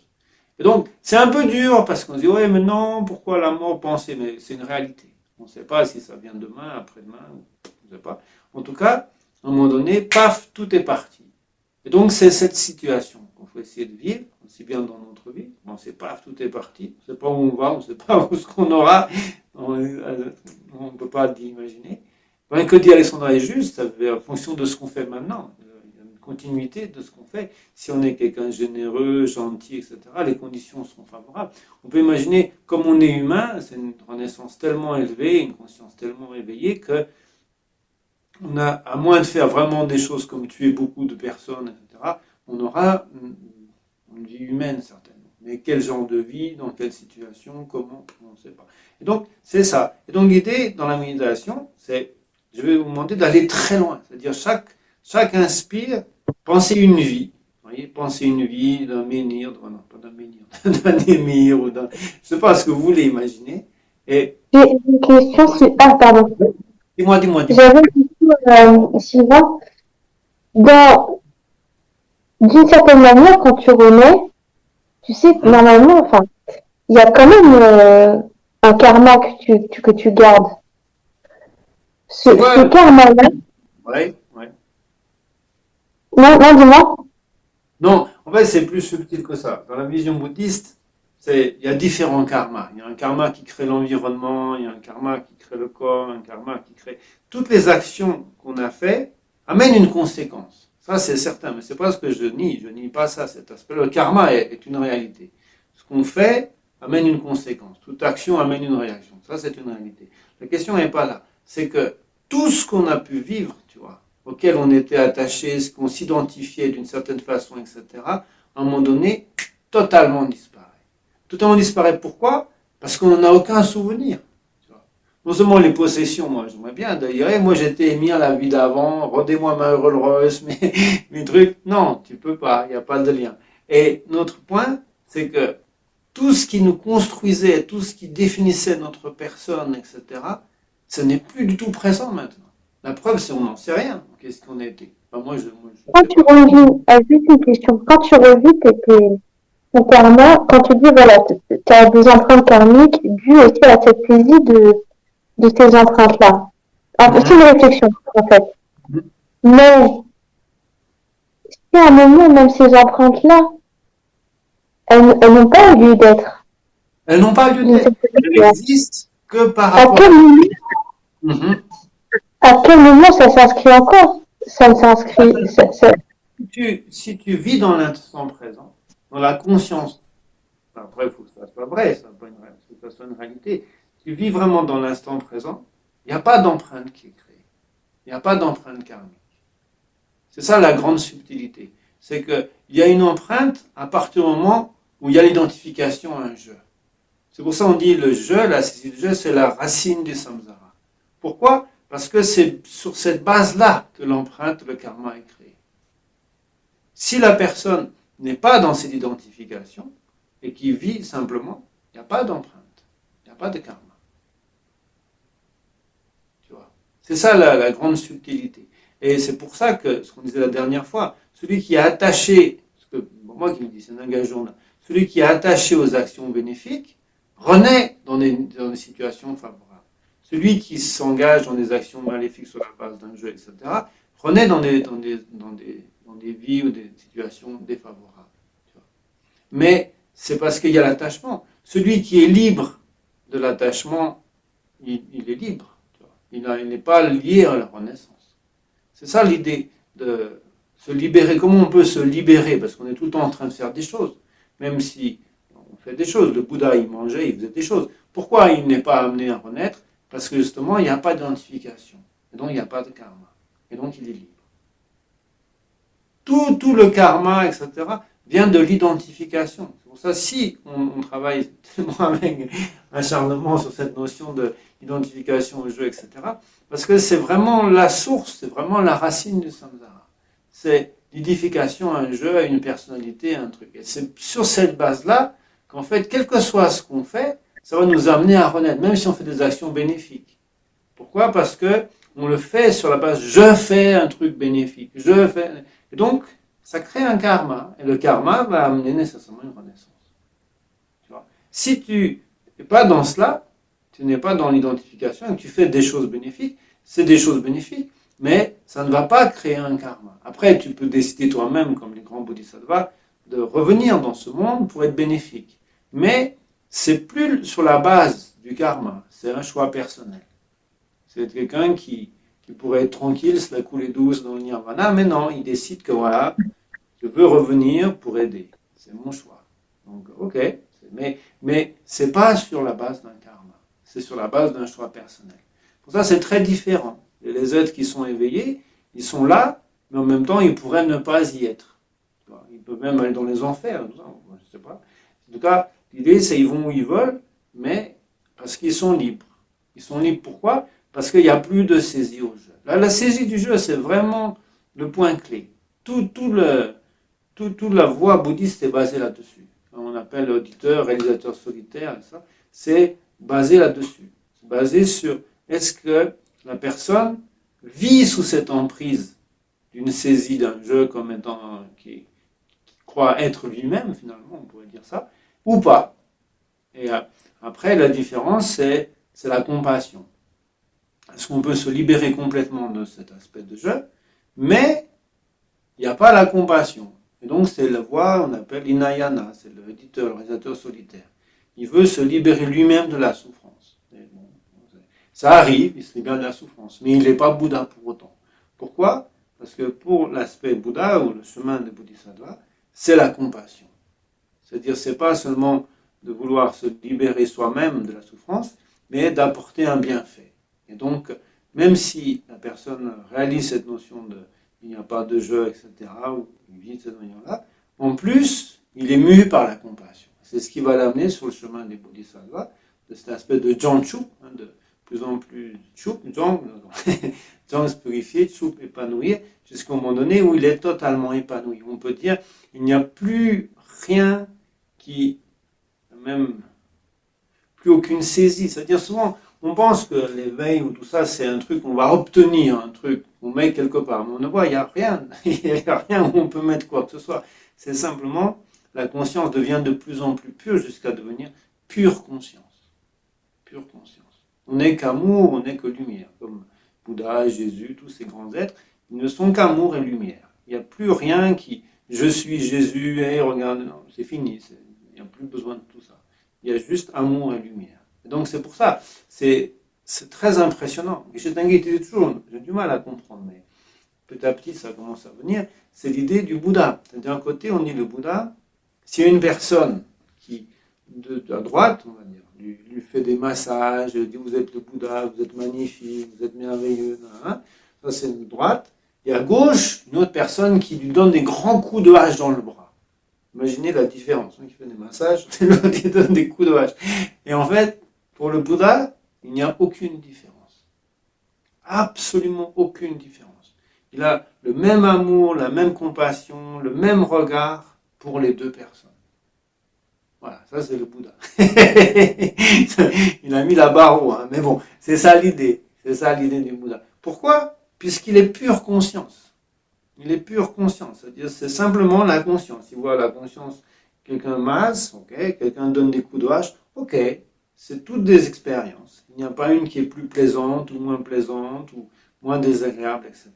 Et donc, c'est un peu dur parce qu'on se dit, ouais, mais non, pourquoi la mort penser? Mais c'est une réalité. On ne sait pas si ça vient demain, après-demain, on ne sait pas. En tout cas, à un moment donné, paf, tout est parti. Et donc, c'est cette situation qu'on faut essayer de vivre, aussi bien dans notre vie. On sait pas, tout est parti. On ne sait pas où on va, on ne sait pas où ce qu'on aura. On ne peut pas l'imaginer. Ben, que dit Alexandre est juste, ça fait en fonction de ce qu'on fait maintenant. Il y a une continuité de ce qu'on fait. Si on est quelqu'un de généreux, gentil, etc., les conditions seront favorables. On peut imaginer, comme on est humain, c'est une renaissance tellement élevée, une conscience tellement éveillée que on a, à moins de faire vraiment des choses comme tuer beaucoup de personnes, etc., on aura une vie humaine, certainement. Mais quel genre de vie, dans quelle situation, comment, on ne sait pas. Et donc, c'est ça. Et donc, l'idée, dans la méditation, c'est, je vais vous demander d'aller très loin. C'est-à-dire, chaque inspire, pensez une vie. Vous voyez, pensez une vie d'un menhir, non, pas d'un menhir, d'un émir, ou d'un, je ne sais pas ce que vous voulez imaginer. Et, J'ai une question, ah, pardon. Dis-moi. J'avais une question, Sylvain. D'une certaine manière, quand tu renais, tu sais, normalement, enfin, il y a quand même un karma que tu gardes. Ce karma-là. Ouais. Non, dis-moi. Non, en En fait, c'est plus subtil que ça. Dans la vision bouddhiste, il y a différents karmas. Il y a un karma qui crée l'environnement, il y a un karma qui crée le corps, un karma qui crée... Toutes les actions qu'on a faites amènent une conséquence. Ça, c'est certain, mais c'est pas ce que je nie. Je nie pas ça, cet aspect. Le karma est une réalité. Ce qu'on fait amène une conséquence. Toute action amène une réaction. Ça, c'est une réalité. La question n'est pas là. C'est que tout ce qu'on a pu vivre, tu vois, auquel on était attaché, ce qu'on s'identifiait d'une certaine façon, etc., à un moment donné, totalement disparaît. Totalement disparaît. Pourquoi? Parce qu'on n'en a aucun souvenir. Tu vois. Non seulement les possessions, moi j'aimerais bien d'ailleurs, moi j'étais émis à la vie d'avant, rendez-moi ma Rolls Royce, mes trucs. Non, tu peux pas, il n'y a pas de lien. Et notre point, c'est que tout ce qui nous construisait, tout ce qui définissait notre personne, etc., ce n'est plus du tout présent maintenant. La preuve, c'est qu'on n'en sait rien. Qu'est-ce qu'on a été? Enfin, moi, je Quand tu revis, juste une question, quand tu revis ton karma, quand tu dis, voilà, tu as des empreintes karmiques dues aussi à cette saisie de ces empreintes-là. C'est une réflexion, en fait. Mais, si à un moment, même ces empreintes-là, elles n'ont pas lieu d'être. Elles n'ont pas lieu d'être. Elles n'existent que par À rapport quel moment ça s'inscrit encore? Ça ne s'inscrit. Si tu vis dans l'instant présent, dans la conscience, après, il faut que ça soit vrai, ça faut que ça soit une réalité. Tu vis vraiment dans l'instant présent, il n'y a pas d'empreinte qui est créée. Il n'y a pas d'empreinte karmique. C'est ça la grande subtilité. C'est qu'il y a une empreinte à partir du moment où il y a l'identification à un je. C'est pour ça qu'on dit le je, la saisie du je, c'est la racine du samsara. Pourquoi? Parce que c'est sur cette base-là que l'empreinte, le karma est créé. Si la personne n'est pas dans cette identification et qui vit simplement, il n'y a pas d'empreinte, il n'y a pas de karma. Tu vois? C'est ça la grande subtilité. Et c'est pour ça que, ce qu'on disait la dernière fois, celui qui est attaché, moi qui me dis, c'est un gars journal, celui qui est attaché aux actions bénéfiques renaît dans des situations favorables. Celui qui s'engage dans des actions maléfiques sur la base d'un jeu, etc., renaît dans des vies ou des situations défavorables. Tu vois. Mais c'est parce qu'il y a l'attachement. Celui qui est libre de l'attachement, il est libre. Tu vois. Il n'est pas lié à la renaissance. C'est ça l'idée de se libérer. Comment on peut se libérer? Parce qu'on est tout le temps en train de faire des choses. Même si on fait des choses. Le Bouddha, il mangeait, il faisait des choses. Pourquoi il n'est pas amené à renaître? Parce que justement, il n'y a pas d'identification. Et donc, il n'y a pas de karma. Et donc, il est libre. Tout le karma, etc., vient de l'identification. C'est pour ça, si on travaille tellement avec acharnement sur cette notion d'identification au jeu, etc., parce que c'est vraiment la source, c'est vraiment la racine du samsara. C'est l'identification à un jeu, à une personnalité, à un truc. Et c'est sur cette base-là qu'en fait, quel que soit ce qu'on fait, ça va nous amener à renaître, même si on fait des actions bénéfiques. Pourquoi? Parce que on le fait sur la base, je fais un truc bénéfique, je fais... Et donc, ça crée un karma. Et le karma va amener nécessairement une renaissance. Tu vois? Si tu n'es pas dans cela, tu n'es pas dans l'identification et que tu fais des choses bénéfiques, c'est des choses bénéfiques, mais ça ne va pas créer un karma. Après, tu peux décider toi-même, comme les grands bodhisattvas, de revenir dans ce monde pour être bénéfique. Mais c'est plus sur la base du karma, c'est un choix personnel. C'est quelqu'un qui pourrait être tranquille, se la couler douce dans le nirvana, mais non, il décide que voilà, je veux revenir pour aider. C'est mon choix. Donc, ok, mais c'est pas sur la base d'un karma, c'est sur la base d'un choix personnel. Pour ça, c'est très différent. Et les êtres qui sont éveillés, ils sont là, mais en même temps, ils pourraient ne pas y être. Ils peuvent même aller dans les enfers, je ne sais pas. En tout cas, l'idée, c'est qu'ils vont où ils veulent, mais parce qu'ils sont libres. Ils sont libres pourquoi? Parce qu'il n'y a plus de saisie au jeu. Là, la saisie du jeu, c'est vraiment le point clé. Toute la voie bouddhiste est basée là-dessus. On appelle auditeur, réalisateur solitaire, et ça, c'est basé là-dessus. C'est basé sur est-ce que la personne vit sous cette emprise d'une saisie d'un jeu comme étant qui croit être lui-même, finalement, on pourrait dire ça, ou pas. Et après, la différence, c'est la compassion. Est-ce qu'on peut se libérer complètement de cet aspect de jeu? Mais il n'y a pas la compassion. Et donc c'est la voie, on appelle Hinayana, c'est l'éditeur, le réalisateur solitaire. Il veut se libérer lui-même de la souffrance. Bon, ça arrive, il se libère de la souffrance, mais il n'est pas Bouddha pour autant. Pourquoi? Parce que pour l'aspect Bouddha, ou le chemin des Bodhisattvas, c'est la compassion. C'est-à-dire, c'est pas seulement de vouloir se libérer soi-même de la souffrance, mais d'apporter un bienfait. Et donc, même si la personne réalise cette notion de il n'y a pas de jeu, etc., ou il vit cette manière-là, en plus, il est mu par la compassion. C'est ce qui va l'amener sur le chemin des Bodhisattvas, de cet aspect de Jangchu, de plus en plus Chup, Jang se purifier, Chup épanouir, jusqu'au moment donné où il est totalement épanoui. On peut dire il n'y a plus rien qui, même plus aucune saisie. C'est-à-dire souvent, on pense que l'éveil ou tout ça, c'est un truc qu'on va obtenir, un truc qu'on met quelque part. Mais on ne voit, il n'y a rien. Il n'y a rien où on peut mettre quoi que ce soit. C'est simplement, la conscience devient de plus en plus pure jusqu'à devenir pure conscience. Pure conscience. On n'est qu'amour, on n'est que lumière. Comme Bouddha, Jésus, tous ces grands êtres, ils ne sont qu'amour et lumière. Il n'y a plus rien qui, je suis Jésus, et regarde, non, c'est fini. Il n'y a plus besoin de tout ça. Il y a juste amour et lumière. Et donc c'est pour ça, c'est très impressionnant. Et chez Tengai, toujours, j'ai du mal à comprendre, mais petit à petit ça commence à venir. C'est l'idée du Bouddha. D'un côté, on dit le Bouddha, s'il y a une personne qui, à droite, on va dire, lui fait des massages, dit vous êtes le Bouddha, vous êtes magnifique, vous êtes merveilleux, hein, ça c'est une droite. Et à gauche, une autre personne qui lui donne des grands coups de hache dans le bras. Imaginez la différence, qui fait des massages, l'autre qui donne des coups de hache. Et en fait, pour le Bouddha, il n'y a aucune différence. Absolument aucune différence. Il a le même amour, la même compassion, le même regard pour les deux personnes. Voilà, ça c'est le Bouddha. Il a mis la barre haut, hein, mais bon, c'est ça l'idée. C'est ça l'idée du Bouddha. Pourquoi? Puisqu'il est pure conscience. Il est pure conscience. C'est-à-dire, c'est simplement la conscience. Il voit la conscience, quelqu'un masse, ok, quelqu'un donne des coups de hache, ok. C'est toutes des expériences. Il n'y a pas une qui est plus plaisante ou moins désagréable, etc.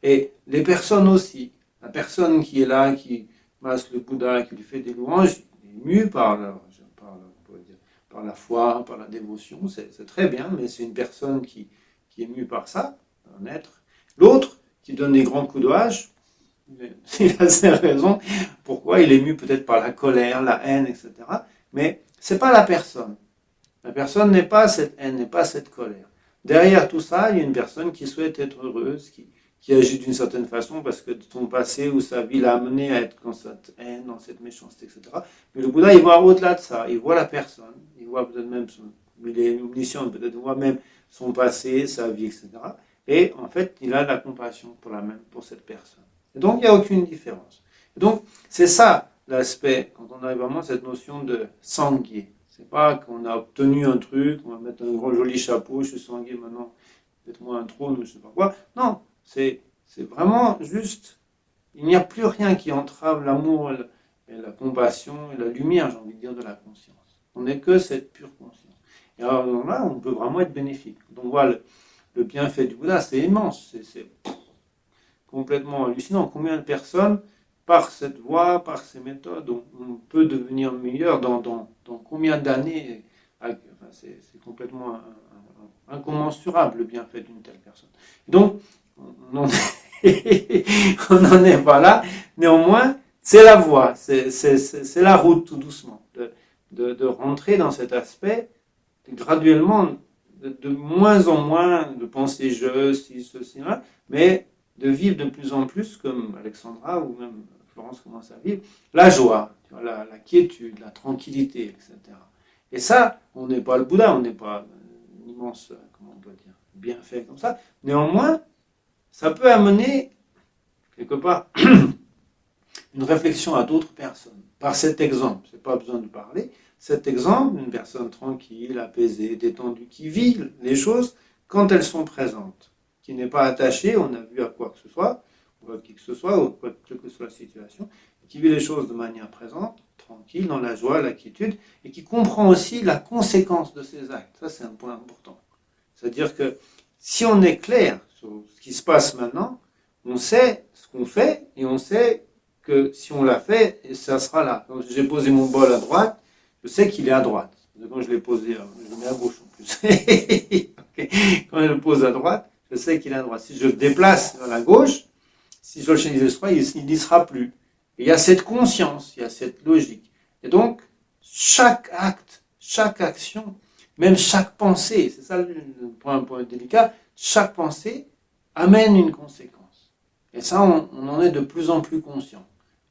Et les personnes aussi. La personne qui est là, qui masse le Bouddha, qui lui fait des louanges, mue par la foi, par la dévotion, c'est très bien, mais c'est une personne qui est mue par ça, un être. L'autre, qui donne des grands coups de hache, il a ses raisons, pourquoi il est mu peut-être par la colère, la haine, etc. Mais c'est pas la personne. La personne n'est pas cette haine, n'est pas cette colère. Derrière tout ça, il y a une personne qui souhaite être heureuse, qui agit d'une certaine façon parce que son passé ou sa vie l'a amené à être dans cette haine, dans cette méchanceté, etc. Mais le Bouddha, il voit au-delà de ça. Il voit la personne, il voit peut-être même il est omniscient, peut-être il voit même son passé, sa vie, etc. Et en fait, il a de la compassion pour cette personne. Et donc, il n'y a aucune différence. Et donc, c'est ça l'aspect, quand on a vraiment cette notion de sanguier. C'est pas qu'on a obtenu un truc, on va mettre un gros joli chapeau, je suis sanguier maintenant, faites-moi un trône ou je sais pas quoi. Non, c'est vraiment juste, il n'y a plus rien qui entrave l'amour et la compassion et la lumière, j'ai envie de dire, de la conscience. On n'est que cette pure conscience. Et alors là, on peut vraiment être bénéfique. Donc voilà, le bienfait du Bouddha, c'est immense, c'est complètement hallucinant. Combien de personnes, par cette voie, par ces méthodes, on peut devenir meilleur dans combien d'années? Enfin, c'est complètement incommensurable le bienfait d'une telle personne. Donc, on n'en est pas là. Néanmoins, c'est la voie, c'est la route tout doucement, de rentrer dans cet aspect graduellement, de moins en moins de penser je, si, ceci, là, mais de vivre de plus en plus, comme Alexandra ou même Florence commence à vivre, la joie, la quiétude, la tranquillité, etc. Et ça, on n'est pas le Bouddha, on n'est pas un immense, comment on peut dire, bienfait comme ça. Néanmoins, ça peut amener, quelque part, une réflexion à d'autres personnes. Par cet exemple, c'est pas besoin de parler, cet exemple, une personne tranquille, apaisée, détendue, qui vit les choses quand elles sont présentes, qui n'est pas attachée, on a vu à quoi que ce soit, ou à qui que ce soit, ou quelle que soit la situation, qui vit les choses de manière présente, tranquille, dans la joie, la quiétude, et qui comprend aussi la conséquence de ses actes. Ça, c'est un point important. C'est-à-dire que si on est clair sur ce qui se passe maintenant, on sait ce qu'on fait et on sait que si on l'a fait, ça sera là. Quand j'ai posé mon bol à droite, je sais qu'il est à droite. Quand je l'ai posé, je le mets à gauche en plus. Okay. Quand je le pose à droite, je sais qu'il est à droite. Si je le déplace vers la gauche, si je le change de droite, il n'y sera plus. Et il y a cette conscience, il y a cette logique. Et donc, chaque acte, chaque action, même chaque pensée, c'est ça le point délicat, chaque pensée amène une conséquence. Et ça, on en est de plus en plus conscient.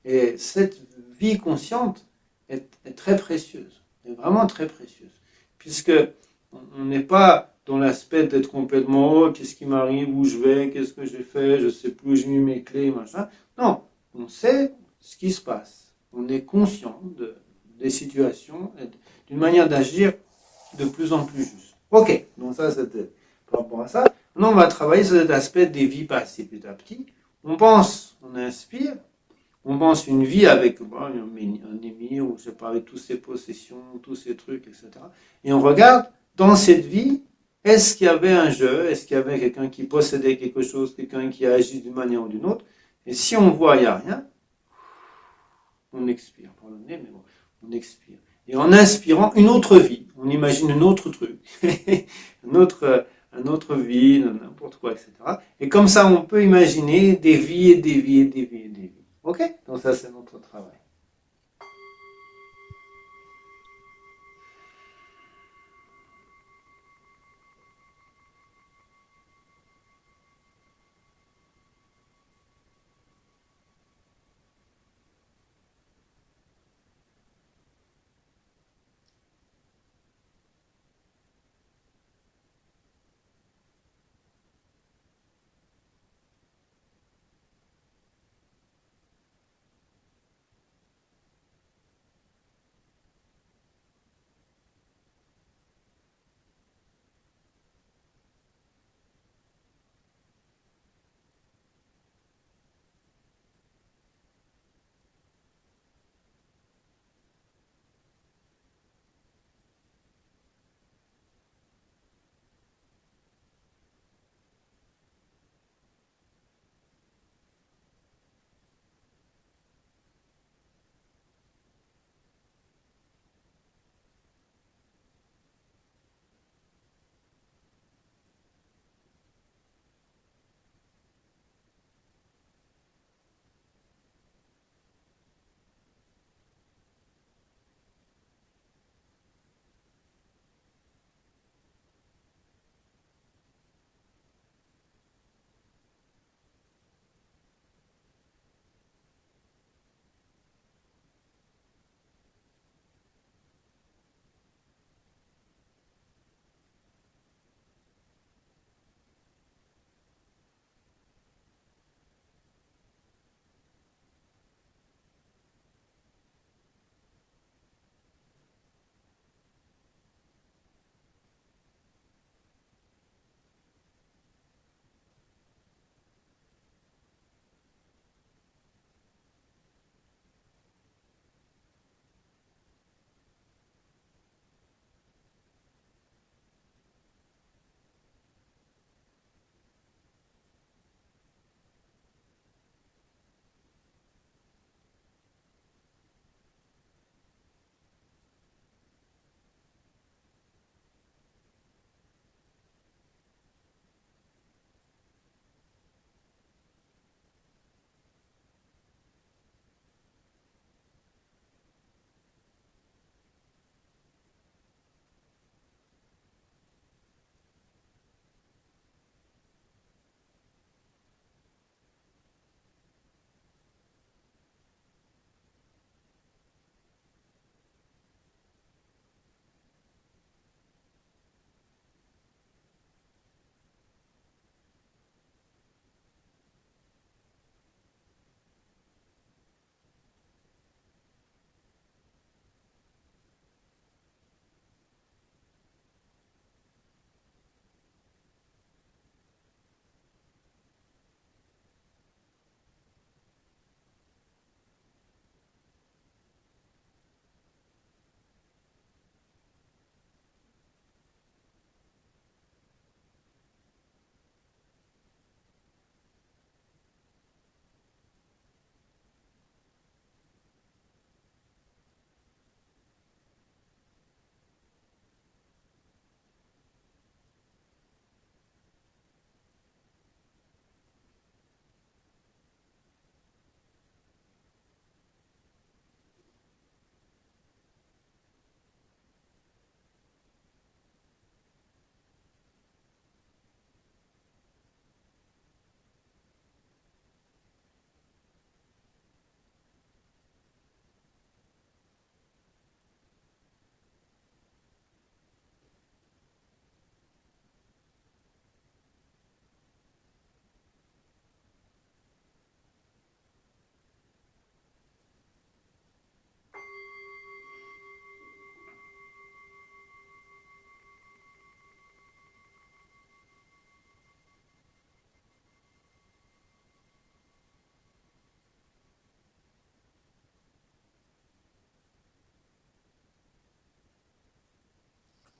Et cette vie consciente est très précieuse, est vraiment très précieuse, puisque on n'est pas dans l'aspect d'être complètement oh, qu'est-ce qui m'arrive, où je vais, qu'est-ce que j'ai fait, je sais plus où j'ai mis mes clés, machin. Non, on sait ce qui se passe. On est conscient des situations, d'une manière d'agir de plus en plus juste. Ok, donc ça c'était par rapport à ça. Maintenant on va travailler sur cet aspect des vies passées petit à petit. On pense, on inspire, on pense une vie avec un émir, ou je sais pas, avec toutes ses possessions, tous ces trucs, etc. Et on regarde, dans cette vie, est-ce qu'il y avait un jeu, est-ce qu'il y avait quelqu'un qui possédait quelque chose, quelqu'un qui a agi d'une manière ou d'une autre. Et si on voit, il n'y a rien, on expire par le nez, mais bon, on expire. Et en inspirant une autre vie, on imagine un autre truc, un autre vie, n'importe quoi, etc. Et comme ça, on peut imaginer des vies et des vies et des vies et des vies. Ok? Donc ça, c'est notre travail.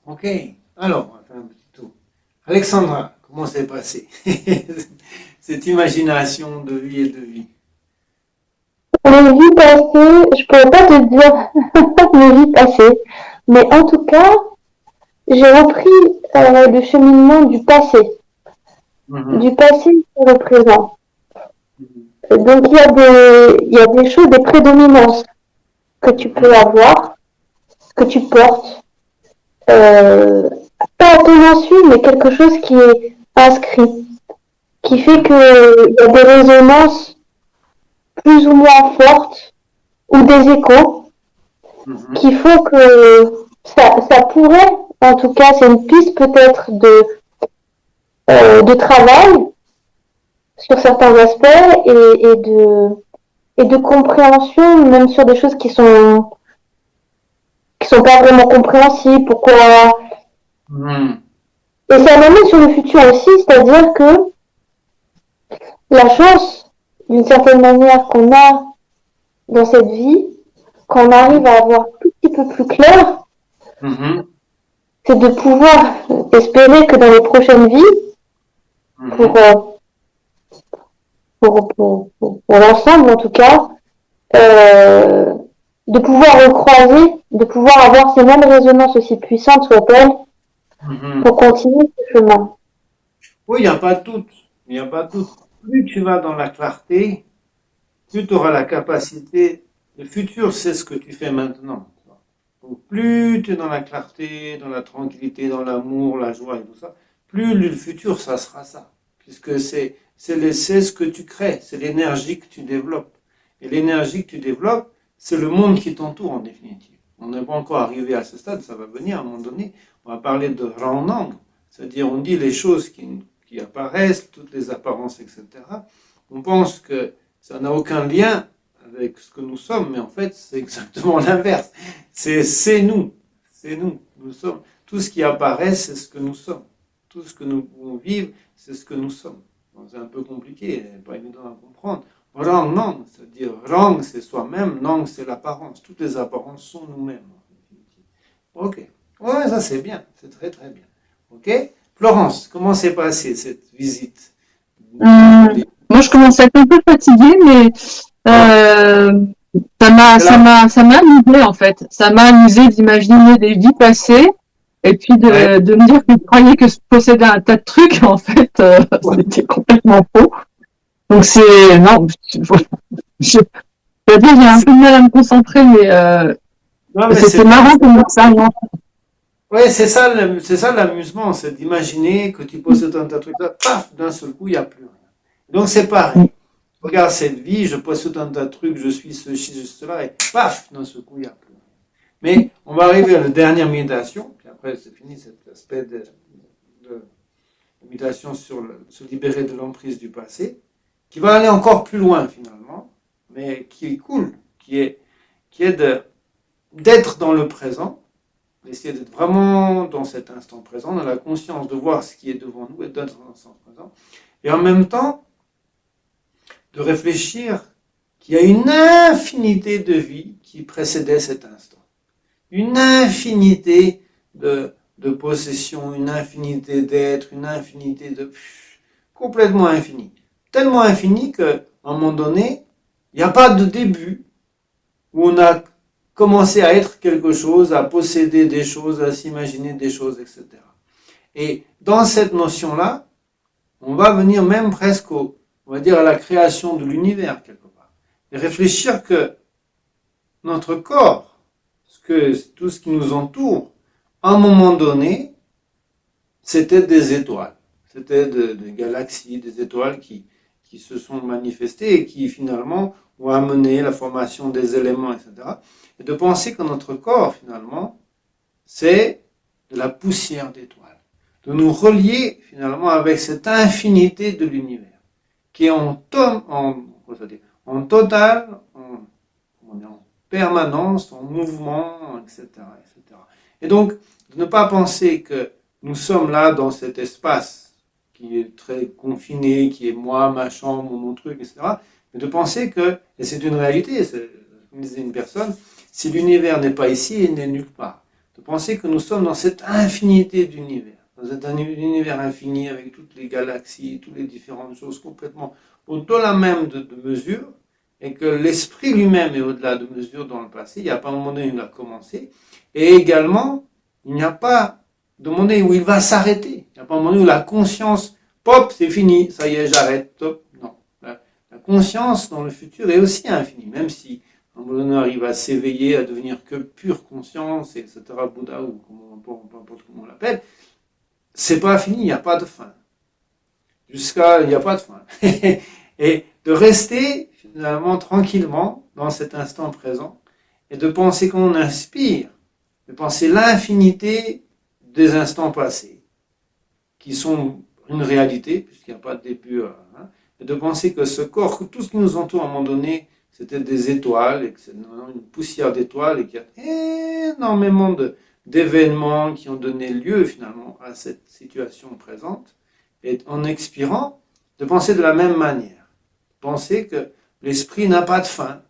Ok. Alors, on va faire un petit tour. Alexandra, comment s'est passé cette imagination de vie et de vie? Les vies passées, je pourrais pas te dire mes vies passées, mais en tout cas, j'ai repris le cheminement Mhm. du passé sur le présent. Mhm. Donc il y a des choses, des prédominances que tu peux Mhm. avoir, que tu portes, euh, pas à ton insu, mais quelque chose qui est inscrit, qui fait Mhm. que il y a des résonances plus ou moins fortes ou des échos Mhm. qui font que ça pourrait, en tout cas, c'est une piste peut-être de travail sur certains aspects et de compréhension, même sur des choses qui sont pas vraiment compréhensibles. Pourquoi? Mhm. Et ça m'amène sur le futur aussi, c'est-à-dire que la chance, d'une certaine manière, qu'on a dans cette vie, qu'on arrive à avoir un tout petit peu plus clair, Mhm. c'est de pouvoir espérer que dans les prochaines vies, pour, Mhm. pour l'ensemble en tout cas, euh, de pouvoir recroiser, de pouvoir avoir ces mêmes résonances aussi puissantes soient-elles Mhm. pour continuer ce chemin. Oui, il n'y a pas de doute. Il n'y a pas de doute. Plus tu vas dans la clarté, plus tu auras la capacité. Le futur, c'est ce que tu fais maintenant. Donc, plus tu es dans la clarté, dans la tranquillité, dans l'amour, la joie et tout ça, plus le futur, ça sera ça. Puisque c'est ce que tu crées, c'est l'énergie que tu développes. Et l'énergie que tu développes, c'est le monde qui t'entoure en définitive. On n'est pas encore arrivé à ce stade, ça va venir à un moment donné. On va parler de Rangnam, c'est-à-dire on dit les choses qui apparaissent, toutes les apparences, etc. On pense que ça n'a aucun lien avec ce que nous sommes, mais en fait, c'est exactement l'inverse. C'est nous. C'est nous. Nous sommes. Tout ce qui apparaît, c'est ce que nous sommes. Tout ce que nous pouvons vivre, c'est ce que nous sommes. Bon, c'est un peu compliqué, pas évident à comprendre. Rang, non, c'est-à-dire rang, c'est soi-même, non, c'est l'apparence. Toutes les apparences sont nous-mêmes. Ok. Ouais, ça c'est bien. C'est très très bien. Ok. Florence, comment s'est passée cette visite dans les... Moi, je commence à être un peu fatiguée, mais Ah, euh, c'est là. ça m'a amusé en fait. Ça m'a amusé d'imaginer des vies passées et puis Ouais. de me dire que je croyais que je possédais un tas de trucs, en fait, c'était complètement faux. Donc c'est non, je veux dire, j'ai un peu de mal à me concentrer, mais Non, mais c'est c'était bien. marrant comme expérience. Ouais, c'est ça l'amusement, c'est d'imaginer que tu possèdes un tas de trucs là, paf, d'un seul coup, il n'y a plus rien. Donc c'est pareil. Regarde cette vie, je possède un tas de trucs, je suis ceci, je suis cela, et paf, d'un seul coup, il n'y a plus rien. Mais on va arriver à la dernière méditation, puis après c'est fini cet aspect de méditation sur se libérer de l'emprise du passé, qui va aller encore plus loin finalement, mais qui est cool, qui est d'être dans le présent, d'essayer d'être vraiment dans cet instant présent, dans la conscience de voir ce qui est devant nous et d'être dans l'instant présent. Et en même temps, de réfléchir qu'il y a une infinité de vies qui précédaient cet instant. Une infinité de possessions, une infinité d'êtres, une infinité de... complètement infini. Tellement infini qu'à un moment donné, il n'y a pas de début où on a commencé à être quelque chose, à posséder des choses, à s'imaginer des choses, etc. Et dans cette notion-là, on va venir même presque on va dire à la création de l'univers quelque part. Et réfléchir que notre corps, tout ce qui nous entoure, à un moment donné, c'était des étoiles. C'était des galaxies, des étoiles qui se sont manifestées et qui finalement ont amené la formation des éléments, etc. Et de penser que notre corps, finalement, c'est de la poussière d'étoiles. De nous relier finalement avec cette infinité de l'univers, qui est en total, en permanence, en mouvement, etc., etc. Et donc, de ne pas penser que nous sommes là dans cet espace qui est très confiné, qui est moi, ma chambre, mon truc, etc., mais de penser que, et c'est une réalité, comme disait une personne, si l'univers n'est pas ici, il n'est nulle part. de penser que nous sommes dans cette infinité d'univers, dans cet univers infini avec toutes les galaxies, toutes les différentes choses complètement au-delà même de mesure, et que l'esprit lui-même est au-delà de mesure dans le passé. Il n'y a pas un moment donné où il a commencé, et également, il n'y a pas de moment donné où il va s'arrêter. Il n'y a pas un moment donné où la conscience, pop, c'est fini, ça y est, j'arrête, top. Non. La conscience dans le futur est aussi infinie, même si un moment donné arrive à s'éveiller, à devenir que pure conscience, etc., Bouddha, ou peu importe comment on l'appelle, c'est pas fini, il n'y a pas de fin. Il n'y a pas de fin. Et de rester finalement tranquillement dans cet instant présent et de penser qu'on inspire, de penser l'infinité des instants passés, qui sont une réalité, puisqu'il n'y a pas de début, et de penser que ce corps, que tout ce qui nous entoure à un moment donné, c'était des étoiles, et que c'est une poussière d'étoiles, et qu'il y a énormément d'événements qui ont donné lieu finalement à cette situation présente, et en expirant, de penser de la même manière. Penser que l'esprit n'a pas de fin.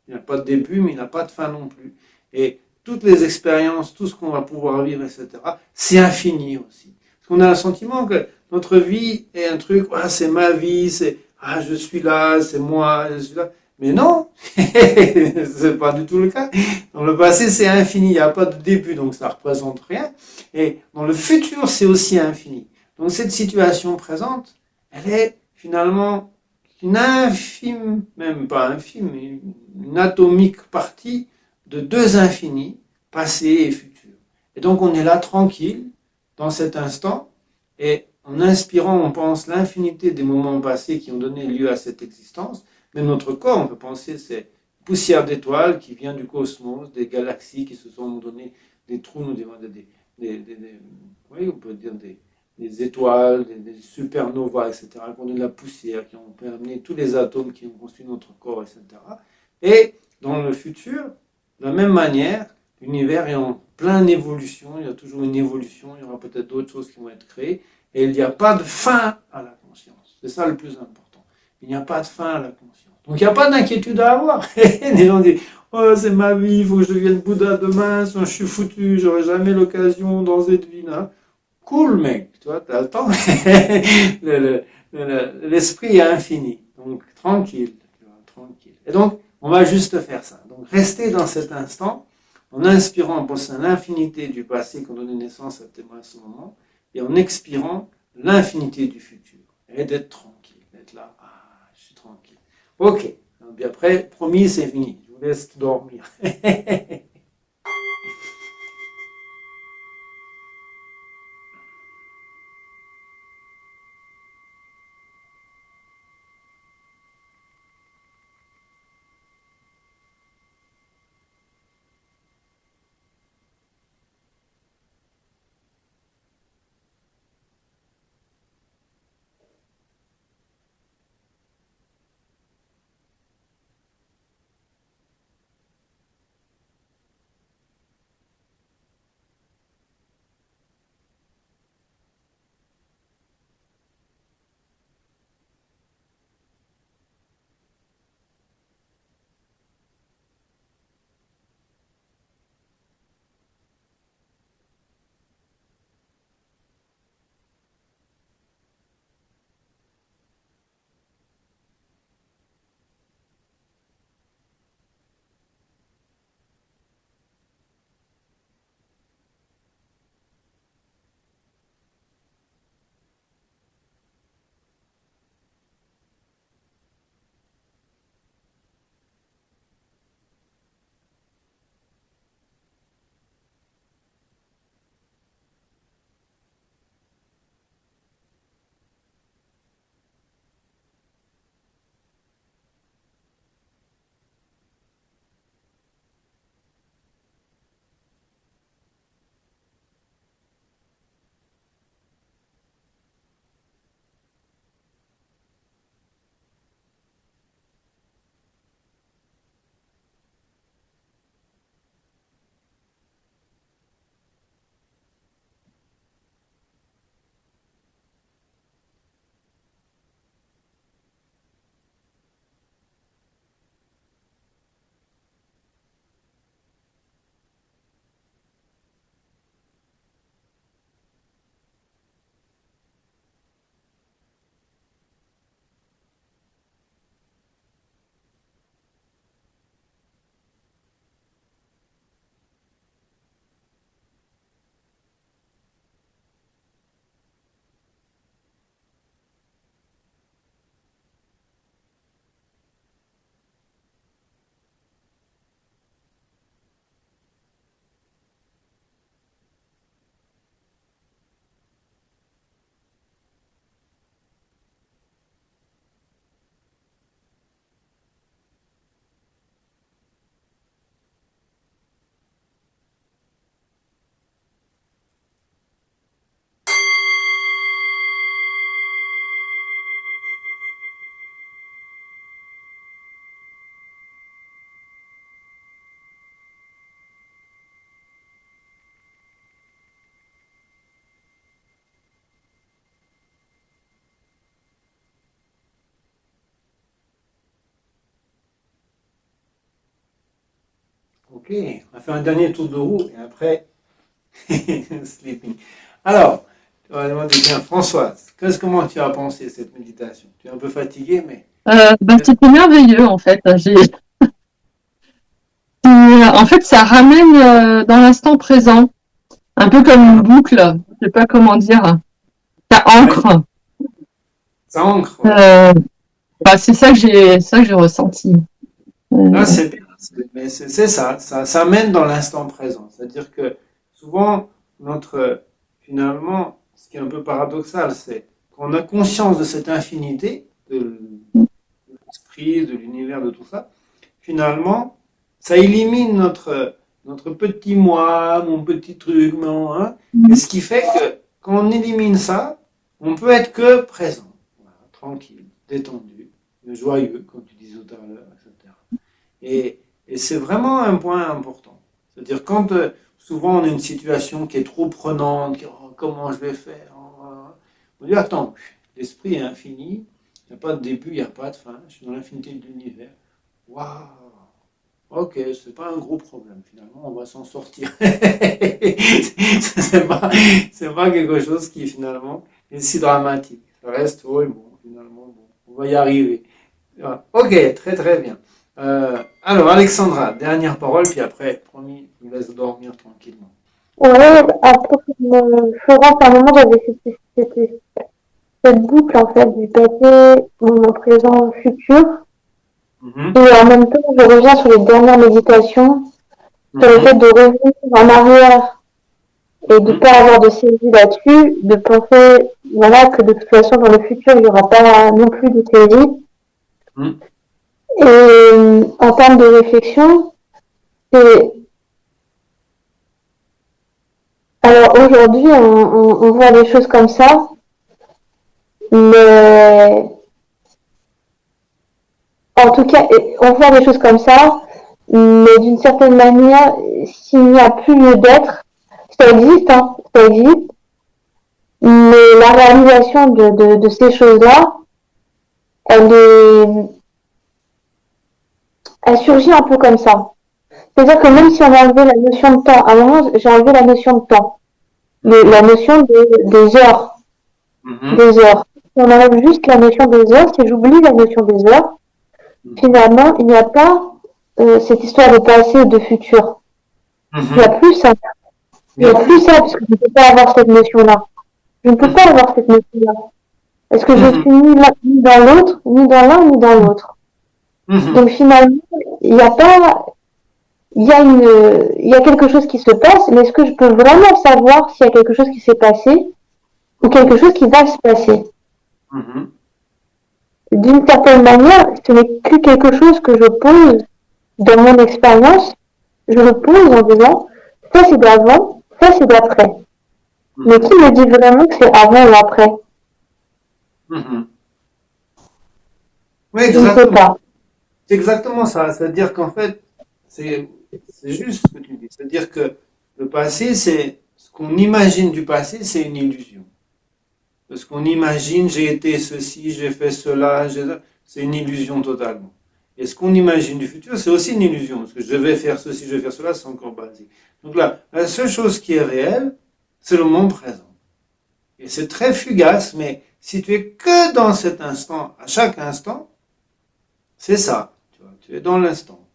Il n'a pas de début, mais il n'a pas de fin non plus. Et toutes les expériences, tout ce qu'on va pouvoir vivre, etc., c'est infini aussi. Parce qu'on a le sentiment que notre vie est un truc, ah, c'est ma vie, c'est, ah, je suis là, c'est moi, je suis là. Mais non, c'est pas du tout le cas. Dans le passé, c'est infini, il n'y a pas de début, donc ça représente rien. Et dans le futur, c'est aussi infini. Donc cette situation présente, elle est finalement une infime, même pas infime, mais une atomique partie de deux infinis, passé et futur. Et donc on est là tranquille, dans cet instant, et en inspirant, on pense l'infinité des moments passés qui ont donné lieu à cette existence. Mais notre corps, on peut penser, c'est poussière d'étoiles qui vient du cosmos, des galaxies qui se sont donné des trous, oui, on peut dire des étoiles, des supernovas, etc., qui ont donné de la poussière, qui ont permis tous les atomes qui ont construit notre corps, etc. Et dans le futur, de la même manière, l'univers est en pleine évolution, il y a toujours une évolution, il y aura peut-être d'autres choses qui vont être créées, et il n'y a pas de fin à la conscience. C'est ça le plus important. Il n'y a pas de fin à la conscience. Donc il n'y a pas d'inquiétude à avoir. Les gens disent, oh c'est ma vie, il faut que je devienne Bouddha demain, sinon je suis foutu, j'aurai jamais l'occasion dans cette vie. Hein. Cool mec, tu vois, t'as le temps. L'esprit est infini. Donc tranquille, tu vois, tranquille. Et donc, on va juste faire ça. Donc rester dans cet instant, en inspirant, en pensant à l'infinité du passé qui a donné naissance à ce moment, et en expirant l'infinité du futur. Et d'être tranquille, d'être là, ah, je suis tranquille. Ok, et puis après, promis, c'est fini. Je vous laisse dormir. Ok, on va faire un dernier tour de roue et après, sleeping. Alors, tu vas demander bien, Françoise, comment tu as pensé cette méditation? Tu es un peu fatiguée, mais... C'était merveilleux en fait. En fait, ça ramène dans l'instant présent, un peu comme une boucle. Je sais pas comment dire. Ça Ouais, ancre. ça ancre, ouais. Euh, c'est ça que j'ai ressenti. Ah, Euh, c'est bien, mais c'est ça, ça mène dans l'instant présent. C'est-à-dire que souvent, finalement, ce qui est un peu paradoxal, c'est qu'on a conscience de cette infinité, de l'esprit, de l'univers, de tout ça. Finalement, ça élimine notre petit moi, mon petit truc, hein, et ce qui fait que quand on élimine ça, on peut être que présent, voilà, tranquille, détendu, joyeux, comme tu disais tout à l'heure, etc. Et c'est vraiment un point important. C'est-à-dire quand souvent on a une situation qui est trop prenante, comment je vais faire, on dit attends, l'esprit est infini, il n'y a pas de début, il n'y a pas de fin, je suis dans l'infinité de l'univers. Waouh, ok, c'est pas un gros problème finalement, on va s'en sortir. C'est pas quelque chose qui finalement est si dramatique. Ça reste, oui, bon, finalement, bon, on va y arriver. Voilà. Ok, très très bien. Alors Alexandra, dernière parole, puis après, promis, je vous laisse dormir tranquillement. Ouais, après, Florence, à un moment, j'avais cette boucle, en fait, du passé, moment présent, futur. Et Mhm, en même temps, je reviens sur les dernières méditations, sur le fait mhm, de revenir en arrière et de ne mhm, pas avoir de saisie là-dessus, de penser, voilà, que de toute façon, dans le futur, il n'y aura pas non plus de saisie. mhm, Et en termes de réflexion, c'est, alors aujourd'hui, on voit les choses comme ça, mais en tout cas, on voit les choses comme ça, mais d'une certaine manière, s'il n'y a plus lieu d'être, ça existe, hein, ça existe, mais la réalisation de ces choses-là, elle est, elle surgit un peu comme ça. C'est-à-dire que même si on a enlevé la notion de temps, à un moment, j'ai enlevé la notion de temps, la mhm, notion des heures, mhm, des heures. Si on enlève juste la notion des heures, si j'oublie la notion des heures, mhm, finalement, il n'y a pas cette histoire de passé et de futur. Il n'y a mhm. plus ça. Il n'y a plus Oui. ça, parce que je ne peux pas avoir cette notion-là. Je ne peux pas Mhm, avoir cette notion-là. Parce que je mhm, suis ni dans l'autre, ni dans l'un, ni dans l'autre. mhm, Donc finalement, il n'y a pas, il y a quelque chose qui se passe, mais est-ce que je peux vraiment savoir s'il y a quelque chose qui s'est passé ou quelque chose qui va se passer? mhm, D'une certaine manière, ce n'est plus quelque chose que je pose dans mon expérience. Je le pose en disant, ça c'est d'avant, ça c'est d'après. Mais qui mhm, me dit vraiment que c'est avant ou après? mhm. Oui, Je ne sais exactement. pas. C'est exactement ça. C'est-à-dire qu'en fait, c'est c'est juste ce que tu dis. C'est-à-dire que le passé, c'est ce qu'on imagine du passé, c'est une illusion. Parce qu'on imagine, j'ai été ceci, j'ai fait cela, c'est une illusion totalement. Et ce qu'on imagine du futur, c'est aussi une illusion. Parce que je vais faire ceci, je vais faire cela, c'est encore basé. Donc là, la seule chose qui est réelle, c'est le moment présent. Et c'est très fugace, mais si tu es que dans cet instant, à chaque instant, c'est ça. Tu vois, tu es dans l'instant.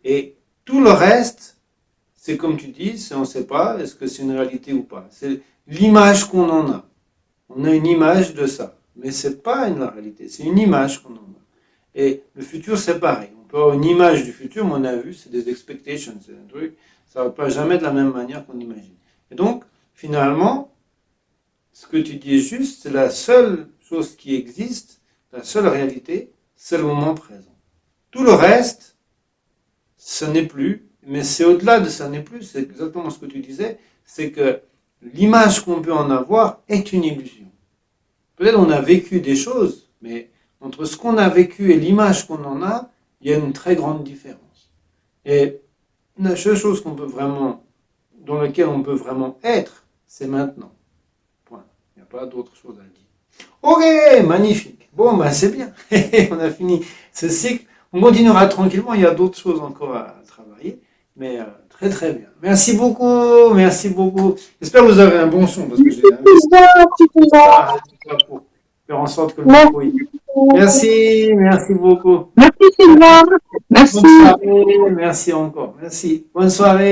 Et tout le reste, c'est comme tu dis, on ne sait pas, est-ce que c'est une réalité ou pas. C'est l'image qu'on en a. On a une image de ça. Mais ce n'est pas une réalité, c'est une image qu'on en a. Et le futur, c'est pareil. On peut avoir une image du futur, mais on a vu, c'est des expectations, c'est un truc, ça ne va pas jamais de la même manière qu'on imagine. Et donc, finalement, ce que tu dis est juste, c'est la seule chose qui existe, la seule réalité, c'est le moment présent. Tout le reste, ce n'est plus, mais c'est au-delà de ça n'est plus, c'est exactement ce que tu disais, c'est que l'image qu'on peut en avoir est une illusion. Peut-être on a vécu des choses, mais entre ce qu'on a vécu et l'image qu'on en a, il y a une très grande différence. Et la seule chose qu'on peut vraiment, dans laquelle on peut vraiment être, c'est maintenant. Point. Il n'y a pas d'autre chose à dire. Ok, magnifique. Bon, ben c'est bien. On a fini ce cycle. On continuera tranquillement. Il y a d'autres choses encore à travailler. Mais très très bien. Merci beaucoup, merci beaucoup. J'espère que vous avez un bon son parce que j'ai pour faire en sorte que le micro y... Merci, merci beaucoup. Merci Sylvain. Merci. Bonne soirée, merci encore. Merci. Bonne soirée.